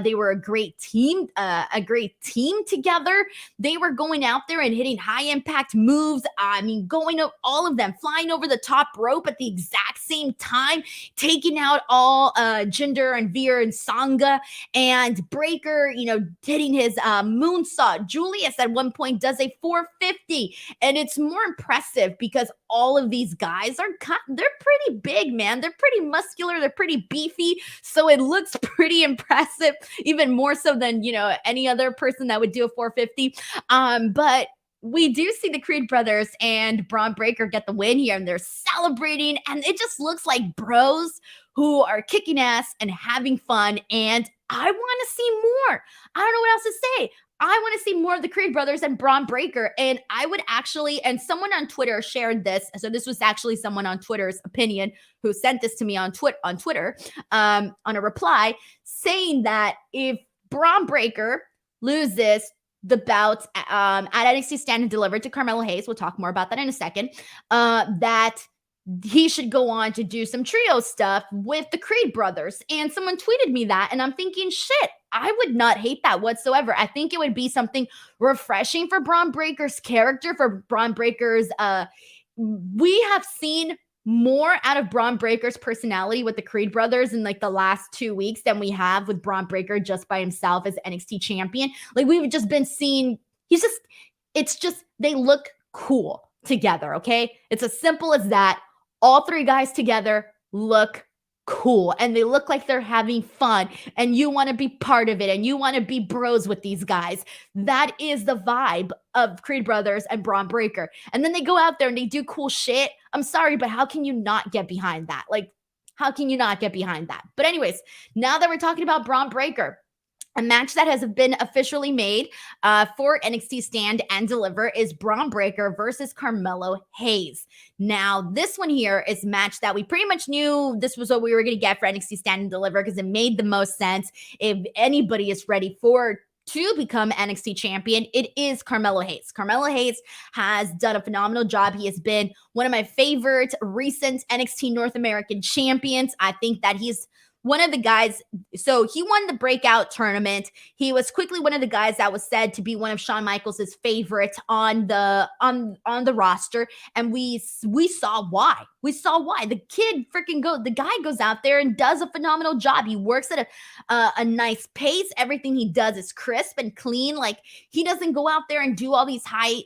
They were a great team together. They were going out there and hitting high impact moves. I mean, going up all of them, flying over the top rope at the exact same time, taking out all Jinder and Veer and Sangha, and Breaker, hitting his moonsault. Julius at one point does a 450, and it's more impressive because all of these guys they're pretty big, man. They're pretty muscular. They're pretty beefy. So it looks pretty impressive, even more so than, any other person that would do a 450. But we do see the Creed brothers and Braun Breaker get the win here, and they're celebrating, and it just looks like bros who are kicking ass and having fun, and I want to see more. I don't know what else to say. I want to see more of the Creed brothers and Braun Breaker, and I would actually, and someone on Twitter shared this, so this was actually someone on Twitter's opinion who sent this to me on Twitter, on a reply, saying that if Braun Breaker loses the bout at NXT Stand and Deliver to Carmelo Hayes, we'll talk more about that in a second, that he should go on to do some trio stuff with the Creed brothers. And someone tweeted me that, and I'm thinking, shit, I would not hate that whatsoever. I think it would be something refreshing for Braun Breaker's character, for Braun Breaker's, we have seen more out of Braun Breaker's personality with the Creed brothers in like the last 2 weeks than we have with Braun Breaker just by himself as NXT champion. Like, we've just been seeing, they look cool together, okay? It's as simple as that. All three guys together look cool, and they look like they're having fun, and you want to be part of it, and you want to be bros with these guys. That is the vibe of Creed brothers and Braun Breaker. And then they go out there and they do cool shit. I'm sorry, but how can you not get behind that? Like, how can you not get behind that? But anyways, now that we're talking about Braun Breaker, a match that has been officially made for NXT Stand and Deliver is Braun Breaker versus Carmelo Hayes. Now, this one here is a match that we pretty much knew this was what we were going to get for NXT Stand and Deliver, because it made the most sense. If anybody is ready to become NXT champion, it is Carmelo Hayes. Carmelo Hayes has done a phenomenal job. He has been one of my favorite recent NXT North American champions. I think that he's one of the guys, so he won the breakout tournament. He was quickly one of the guys that was said to be one of Shawn Michaels' favorites on the roster, and we saw why. We saw why. The guy goes out there and does a phenomenal job. He works at a nice pace. Everything he does is crisp and clean. Like, he doesn't go out there and do all these high,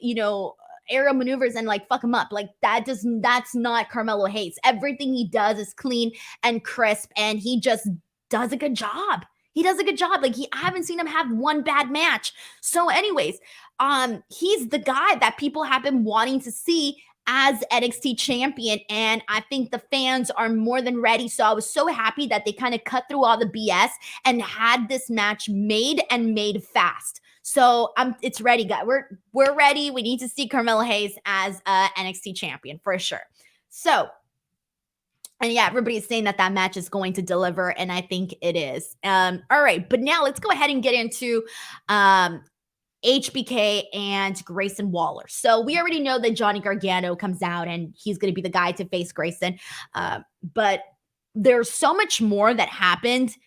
aerial maneuvers and like fuck him up. Like, that's not Carmelo Hayes. Everything he does is clean and crisp, and he just does a good job. He does a good job. Like, I haven't seen him have one bad match. So anyways, he's the guy that people have been wanting to see as NXT champion, and I think the fans are more than ready. So I was so happy that they kind of cut through all the BS and had this match made fast. So it's ready, guys. We're ready. We need to see Carmelo Hayes as NXT champion for sure. So, and yeah, everybody's saying that match is going to deliver, and I think it is. All right, but now let's go ahead and get into HBK and Grayson Waller. So we already know that Johnny Gargano comes out, and he's going to be the guy to face Grayson. But there's so much more that happened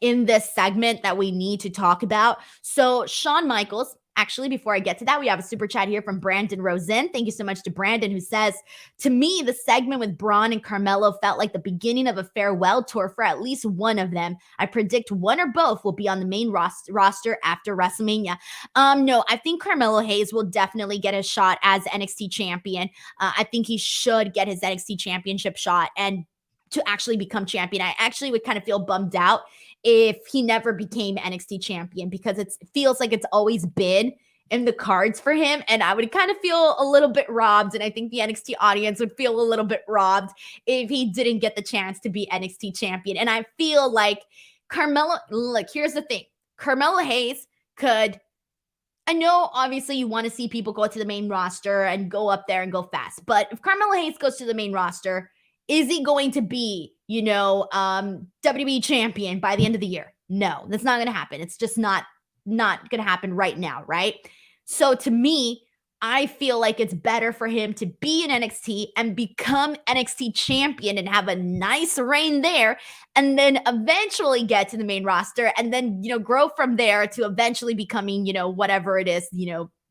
in this segment that we need to talk about. So Shawn Michaels Actually, before I get to that, we have a super chat here from Brandon Rosen. Thank you so much to Brandon, who says, to me, the segment with Braun and Carmelo felt like the beginning of a farewell tour for at least one of them. I predict one or both will be on the main roster after WrestleMania. No, I think Carmelo Hayes will definitely get a shot as NXT champion. I think he should get his NXT championship shot and to actually become champion. I actually would kind of feel bummed out if he never became NXT champion, because it feels like it's always been in the cards for him, and I would kind of feel a little bit robbed, and I think the NXT audience would feel a little bit robbed if he didn't get the chance to be NXT champion. And I feel like Carmelo, look, here's the thing. Carmelo Hayes could, I know obviously you want to see people go to the main roster and go up there and go fast, but if Carmelo Hayes goes to the main roster, is he going to be, WWE champion by the end of the year? No, that's not going to happen. It's just not going to happen right now, right? So to me, I feel like it's better for him to be in NXT and become NXT champion and have a nice reign there, and then eventually get to the main roster and then, grow from there to eventually becoming, whatever it is,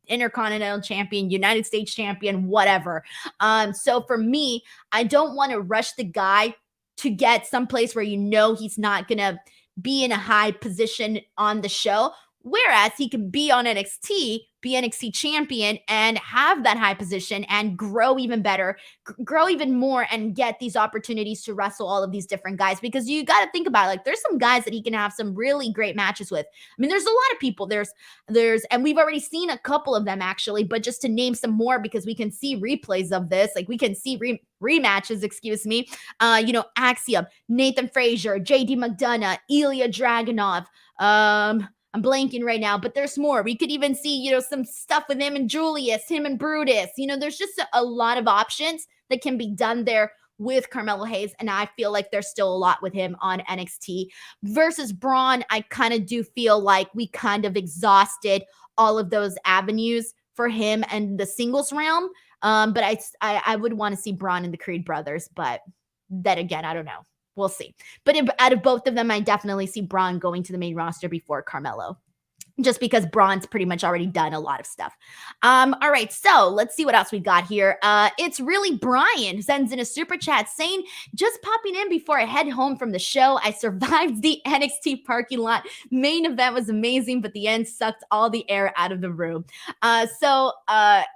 Intercontinental champion, United States champion, whatever. So for me, I don't want to rush the guy to get someplace where he's not going to be in a high position on the show. Whereas he can be on NXT, be NXT champion, and have that high position and grow even better, grow even more, and get these opportunities to wrestle all of these different guys. Because you got to think about it, like, there's some guys that he can have some really great matches with. I mean, there's a lot of people. There's, and we've already seen a couple of them actually, but just to name some more, because we can see replays of this, like we can see rematches, excuse me. Axiom, Nathan Frazier, JD McDonough, Ilya Dragunov, I'm blanking right now, but there's more. We could even see, some stuff with him and Julius, him and Brutus. There's just a lot of options that can be done there with Carmelo Hayes, and I feel like there's still a lot with him on NXT. Versus Braun, I kind of do feel like we kind of exhausted all of those avenues for him and the singles realm. But I would want to see Braun and the Creed brothers, but then again, I don't know. We'll see. But out of both of them, I definitely see Braun going to the main roster before Carmelo, just because Braun's pretty much already done a lot of stuff. All right, so let's see what else we got here. It's really Brian who sends in a super chat saying, just popping in before I head home from the show. I survived the NXT parking lot. Main event was amazing, but the end sucked all the air out of the room. So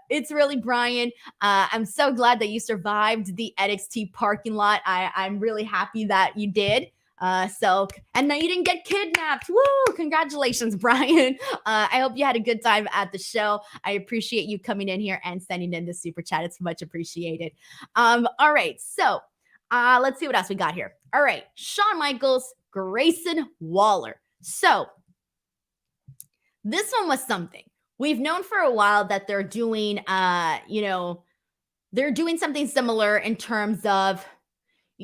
it's really Brian. I'm so glad that you survived the NXT parking lot. I'm really happy that you did. And now you didn't get kidnapped. Woo! Congratulations, Brian. I hope you had a good time at the show. I appreciate you coming in here and sending in the super chat. It's much appreciated. All right. So, let's see what else we got here. All right. Shawn Michaels, Grayson Waller. So this one was something. We've known for a while that they're doing, they're doing something similar in terms of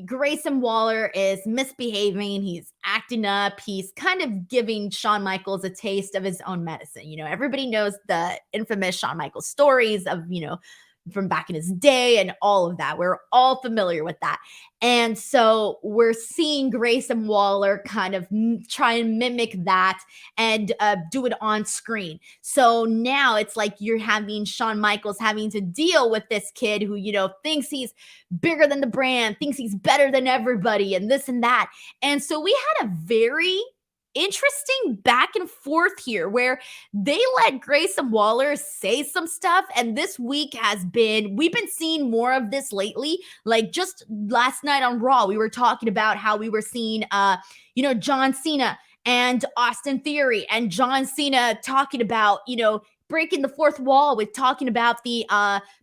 Grayson Waller is misbehaving. He's acting up. He's kind of giving Shawn Michaels a taste of his own medicine. Everybody knows the infamous Shawn Michaels stories of, from back in his day and all of that. We're all familiar with that. And so we're seeing Grayson Waller kind of try and mimic that and do it on screen. So now it's like you're having Shawn Michaels having to deal with this kid who, thinks he's bigger than the brand, thinks he's better than everybody, and this and that. And so we had a very interesting back and forth here where they let Grayson Waller say some stuff. And this week we've been seeing more of this lately. Like just last night on Raw, we were talking about how we were seeing, John Cena and Austin Theory, and John Cena talking about, breaking the fourth wall with talking about the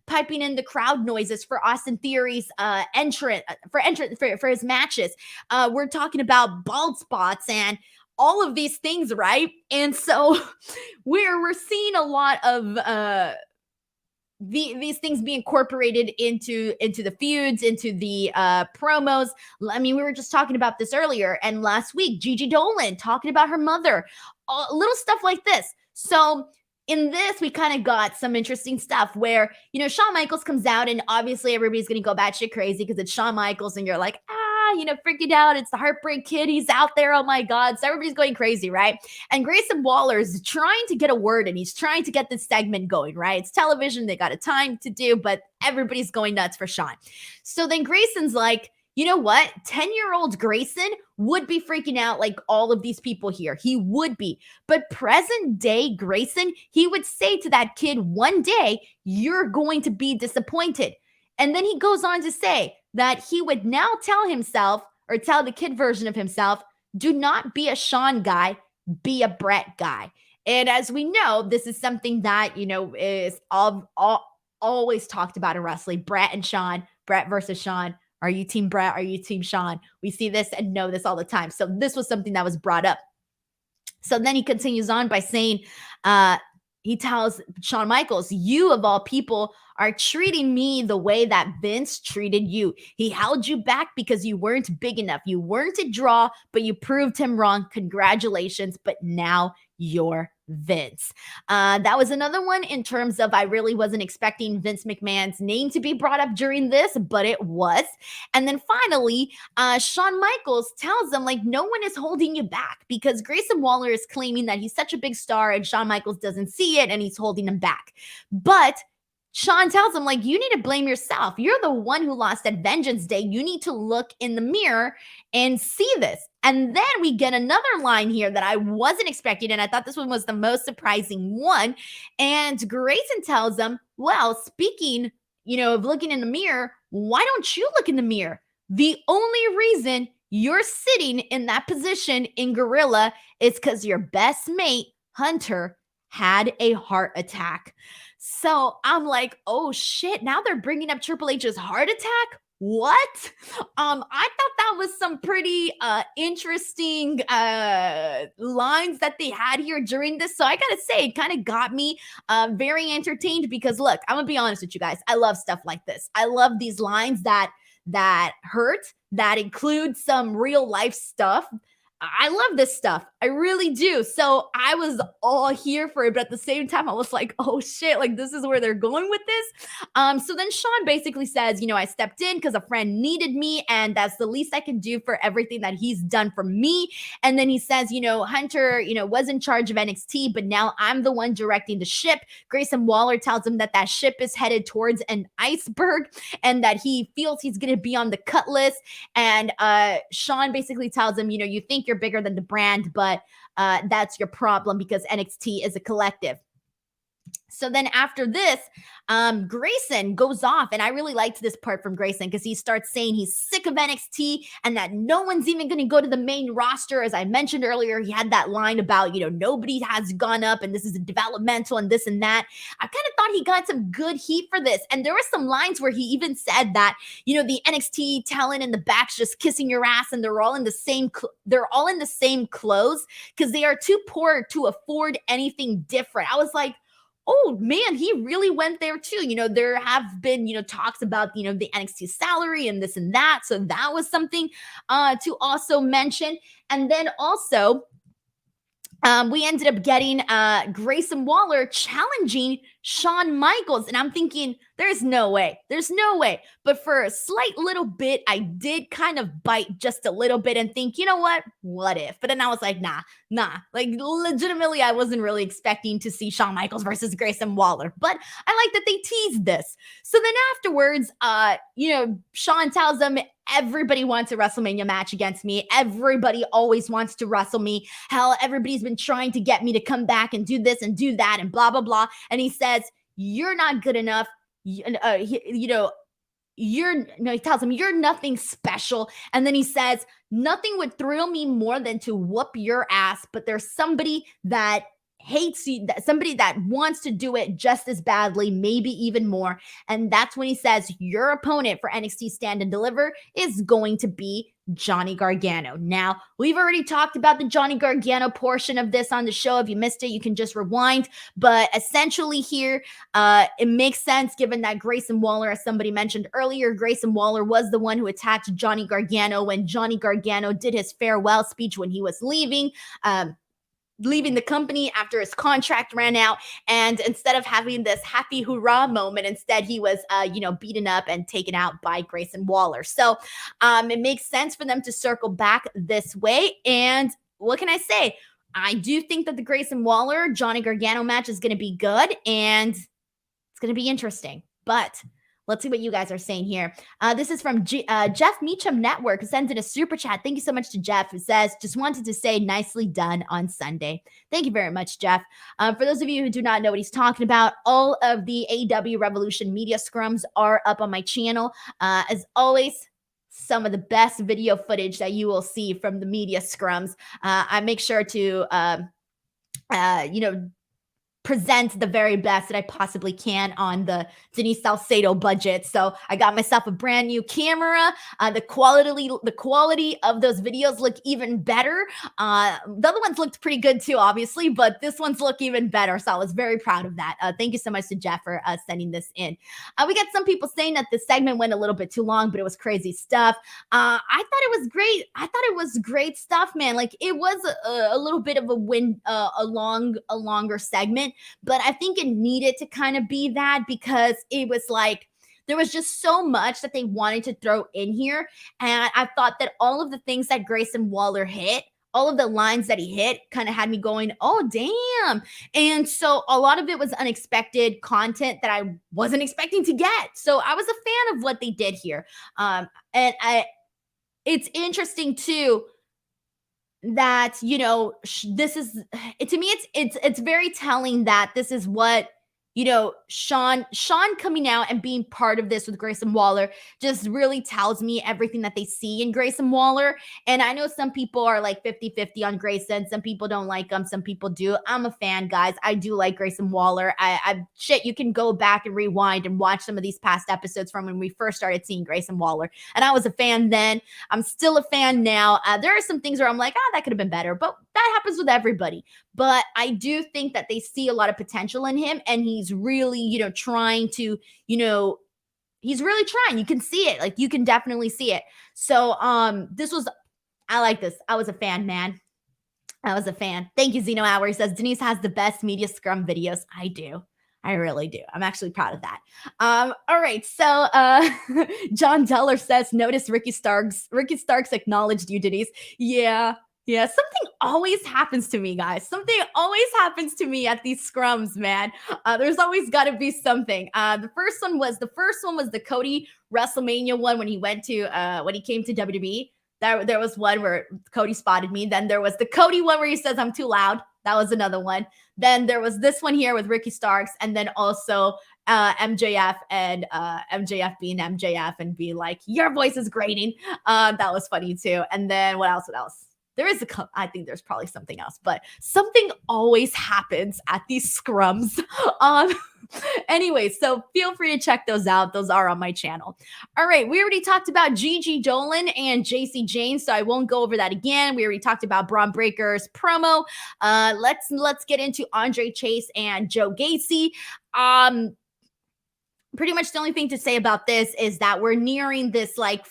piping in the crowd noises for Austin Theory's for his matches. We're talking about bald spots and all of these things, right? And so we're seeing a lot of these things be incorporated into the feuds, into the promos. I mean, we were just talking about this earlier, and last week, Gigi Dolan talking about her mother, little stuff like this. So in this, we kind of got some interesting stuff where, Shawn Michaels comes out, and obviously everybody's going to go batshit crazy because it's Shawn Michaels, and you're like, freaking out. It's the Heartbreak Kid. He's out there. Oh my God. So everybody's going crazy, right? And Grayson Waller is trying to get a word in. He's trying to get this segment going, right? It's television. They got a time to do, but everybody's going nuts for Shawn. So then Grayson's like, you know what? 10-year-old Grayson would be freaking out like all of these people here. He would be. But present day Grayson, he would say to that kid one day, you're going to be disappointed. And then he goes on to say that he would now tell himself, or tell the kid version of himself, do not be a Shawn guy, be a Brett guy. And as we know, this is something that, is always talked about in wrestling. Brett and Shawn, Brett versus Shawn. Are you team Brett? Are you team Shawn? We see this and know this all the time. So this was something that was brought up. So then he continues on by saying, he tells Shawn Michaels, you of all people are treating me the way that Vince treated you. He held you back because you weren't big enough. You weren't a draw, but you proved him wrong. Congratulations. But now you're Vince. That was another one in terms of I really wasn't expecting Vince McMahon's name to be brought up during this, but it was. And then finally, Shawn Michaels tells them, like, no one is holding you back because Grayson Waller is claiming that he's such a big star and Shawn Michaels doesn't see it and he's holding him back. But Shawn tells him, like, you need to blame yourself. You're the one who lost at Vengeance Day. You need to look in the mirror and see this. And then we get another line here that I wasn't expecting, and I thought this one was the most surprising one. And Grayson tells him, well, speaking, of looking in the mirror, why don't you look in the mirror? The only reason you're sitting in that position in Gorilla is because your best mate, Hunter, had a heart attack. So I'm like, oh shit, now they're bringing up Triple H's heart attack? What? I thought that was some pretty interesting lines that they had here during this. So I gotta say, it kind of got me very entertained because look, I'm gonna be honest with you guys. I love stuff like this. I love these lines that hurt, that include some real life stuff. I love this stuff. I really do. So I was all here for it. But at the same time, I was like, oh shit, like this is where they're going with this. So then Shawn basically says, I stepped in because a friend needed me. And that's the least I can do for everything that he's done for me. And then he says, Hunter, was in charge of NXT, but now I'm the one directing the ship. Grayson Waller tells him that ship is headed towards an iceberg and that he feels he's going to be on the cut list. And Shawn basically tells him, you think you're bigger than the brand, but that's your problem because NXT is a collective. So then after this, Grayson goes off, and I really liked this part from Grayson because he starts saying he's sick of NXT and that no one's even going to go to the main roster. As I mentioned earlier, he had that line about, nobody has gone up and this is a developmental and this and that. I kind of thought he got some good heat for this. And there were some lines where he even said that, the NXT talent in the back's just kissing your ass and they're all in the same clothes because they are too poor to afford anything different. I was like, oh man, he really went there too. There have been, talks about, the NXT salary and this and that. So that was something to also mention. And then also, we ended up getting Grayson Waller challenging Shawn Michaels. And I'm thinking, there's no way. But for a slight little bit, I did kind of bite just a little bit and think, what if? But then I was like, nah. Like legitimately, I wasn't really expecting to see Shawn Michaels versus Grayson Waller. But I like that they teased this. So then afterwards, Shawn tells them, everybody wants a WrestleMania match against me. Everybody always wants to wrestle me. Hell, everybody's been trying to get me to come back and do this and do that and blah, blah, blah. And he says, you're not good enough. He tells him you're nothing special. And then he says, nothing would thrill me more than to whoop your ass. But there's somebody that hates you, somebody that wants to do it just as badly, maybe even more. And that's when he says your opponent for NXT Stand and Deliver is going to be Johnny Gargano. Now, we've already talked about the Johnny Gargano portion of this on the show. If you missed it, you can just rewind. But essentially here, it makes sense given that Grayson Waller, as somebody mentioned earlier, Grayson Waller was the one who attacked Johnny Gargano when Johnny Gargano did his farewell speech when he was leaving. leaving the company after his contract ran out. And instead of having this happy hurrah moment, instead he was, beaten up and taken out by Grayson Waller. So it makes sense for them to circle back this way. And what can I say? I do think that the Grayson Waller Johnny Gargano match is going to be good and it's going to be interesting. But let's see what you guys are saying here. This is from Jeff Meacham Network, who sends in a super chat. Thank you so much to Jeff, who says, just wanted to say nicely done on Sunday. Thank you very much, Jeff. For those of you who do not know what he's talking about, all of the AEW Revolution media scrums are up on my channel. As always, some of the best video footage that you will see from the media scrums. I make sure to, present the very best that I possibly can on the Denise Salcedo budget. So I got myself a brand new camera. The quality of those videos look even better. The other ones looked pretty good too, obviously, but this one's look even better. So I was very proud of that. Thank you so much to Jeff for sending this in. We got some people saying that the segment went a little bit too long, but it was crazy stuff. I thought it was great. I thought it was great stuff, man. Like it was a little bit of a longer segment. But I think it needed to kind of be that because it was like there was just so much that they wanted to throw in here. And I thought that all of the things that Grayson Waller hit, all of the lines that he hit kind of had me going, oh, damn. And so a lot of it was unexpected content that I wasn't expecting to get. So I was a fan of what they did here. It's interesting too, that this is to me it's very telling that this is what Shawn coming out and being part of this with Grayson Waller just really tells me everything that they see in Grayson Waller. And I know some people are like 50-50 on Grayson. Some people don't like him. Some people do. I'm a fan, guys. I do like Grayson Waller. You can go back and rewind and watch some of these past episodes from when we first started seeing Grayson Waller. And I was a fan then. I'm still a fan now. There are some things where I'm like, that could have been better, but that happens with everybody. But I do think that they see a lot of potential in him, and he's really, trying to, he's really trying. You can see it. Like, you can definitely see it. So, I like this. I was a fan, man. I was a fan. Thank you, Zeno Hour. He says, Denise has the best media scrum videos. I do. I really do. I'm actually proud of that. All right. So John Teller says, notice Ricky Starks acknowledged you, Denise. Yeah, something always happens to me, guys. Something always happens to me at these scrums, man. There's always got to be something. The first one was the Cody WrestleMania one when he came to WWE. There was one where Cody spotted me. Then there was the Cody one where he says I'm too loud. That was another one. Then there was this one here with Ricky Starks, and then also MJF and MJF being MJF and being like, your voice is grating. That was funny too. And then what else? I think there's probably something else, but something always happens at these scrums. Anyway, so feel free to check those out. Those are on my channel. All right. We already talked about Gigi Dolan and Jacy Jayne, so I won't go over that again. We already talked about Braun Breaker's promo. Let's get into Andre Chase and Joe Gacy. Pretty much the only thing to say about this is that we're nearing this like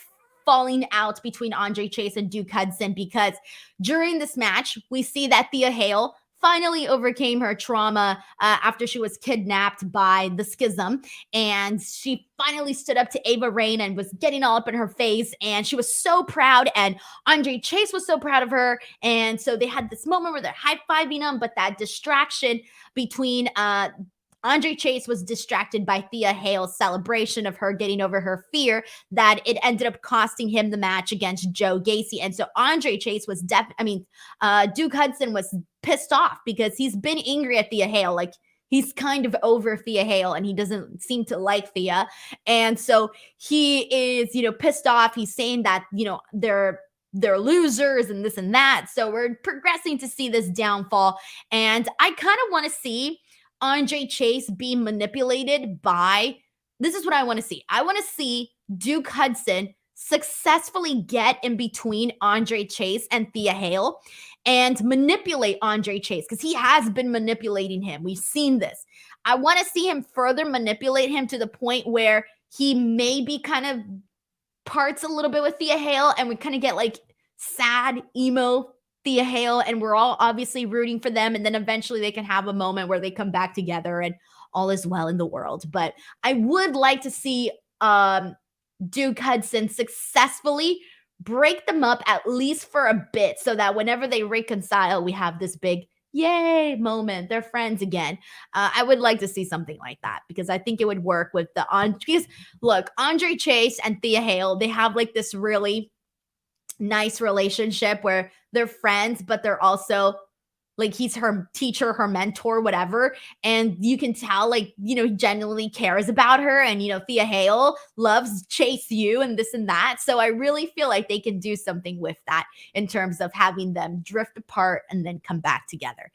falling out between Andre Chase and Duke Hudson, because during this match, we see that Thea Hale finally overcame her trauma after she was kidnapped by the Schism. And she finally stood up to Ava Raine and was getting all up in her face. And she was so proud. And Andre Chase was so proud of her. And so they had this moment where they're high-fiving them, but that distraction between Andre Chase was distracted by Thea Hale's celebration of her getting over her fear, that it ended up costing him the match against Joe Gacy. And so Andre Chase was Duke Hudson was pissed off because he's been angry at Thea Hale. Like, he's kind of over Thea Hale and he doesn't seem to like Thea. And so he is, pissed off. He's saying that, they're losers and this and that. So we're progressing to see this downfall. And I kind of want to see Andre Chase being manipulated by, this is what I want to see. I want to see Duke Hudson successfully get in between Andre Chase and Thea Hale and manipulate Andre Chase, because he has been manipulating him. We've seen this. I want to see him further manipulate him to the point where he maybe kind of parts a little bit with Thea Hale and we kind of get like sad, emo Thea Hale, and we're all obviously rooting for them. And then eventually they can have a moment where they come back together and all is well in the world. But I would like to see Duke Hudson successfully break them up at least for a bit so that whenever they reconcile, we have this big yay moment. They're friends again. I would like to see something like that because I think it would work with the because look, Andre Chase and Thea Hale, they have like this really nice relationship where they're friends, but they're also like he's her teacher, her mentor, whatever. And you can tell, like, he genuinely cares about her. And, Thea Hale loves Chase U and this and that. So I really feel like they can do something with that in terms of having them drift apart and then come back together.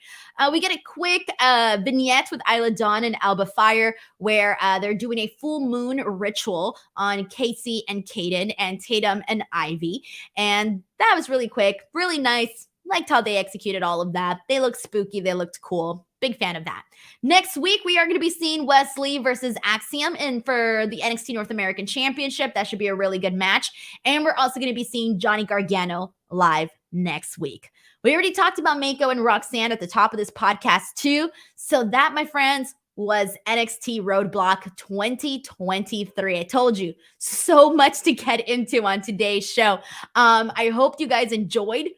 We get a quick vignette with Isla Dawn and Alba Fire where they're doing a full moon ritual on Casey and Kaden and Tatum and Ivy. And that was really quick, really nice. Liked how they executed all of that. They looked spooky. They looked cool. Big fan of that. Next week, we are going to be seeing Wesley versus Axiom for the NXT North American Championship. That should be a really good match. And we're also going to be seeing Johnny Gargano live next week. We already talked about Mako and Roxanne at the top of this podcast too. So that, my friends, was NXT Roadblock 2023. I told you, so much to get into on today's show. I hope you guys enjoyed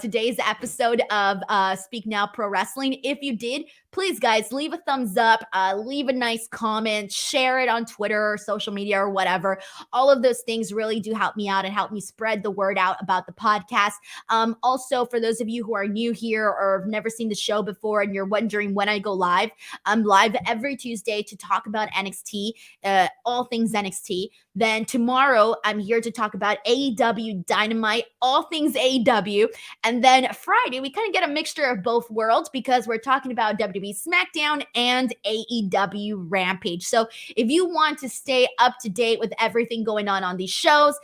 today's episode of Speak Now Pro Wrestling. If you did, please, guys, leave a thumbs up, leave a nice comment, share it on Twitter or social media or whatever. All of those things really do help me out and help me spread the word out about the podcast. Also, for those of you who are new here or have never seen the show before and you're wondering when I go live, I'm live every Tuesday to talk about NXT, all things NXT. Then tomorrow, I'm here to talk about AEW Dynamite, all things AEW. And then Friday, we kind of get a mixture of both worlds because we're talking about WWE Smackdown and AEW Rampage. So if you want to stay up to date with everything going on these shows,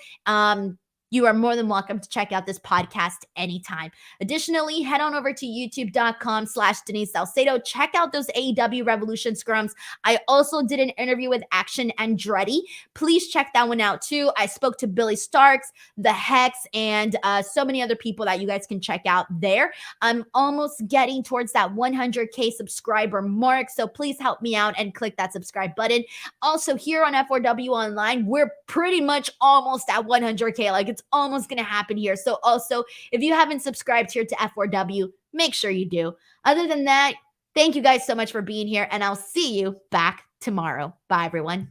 you are more than welcome to check out this podcast anytime. Additionally, head on over to youtube.com/Denise Salcedo. Check out those AEW Revolution scrums. I also did an interview with Action Andretti. Please check that one out too. I spoke to Billy Starks, The Hex, and so many other people that you guys can check out there. I'm almost getting towards that 100K subscriber mark, so please help me out and click that subscribe button. Also, here on F4W Online, we're pretty much almost at 100K. Like, it's almost going to happen here. So also, if you haven't subscribed here to F4W, make sure you do. Other than that, thank you guys so much for being here, and I'll see you back tomorrow. Bye, everyone.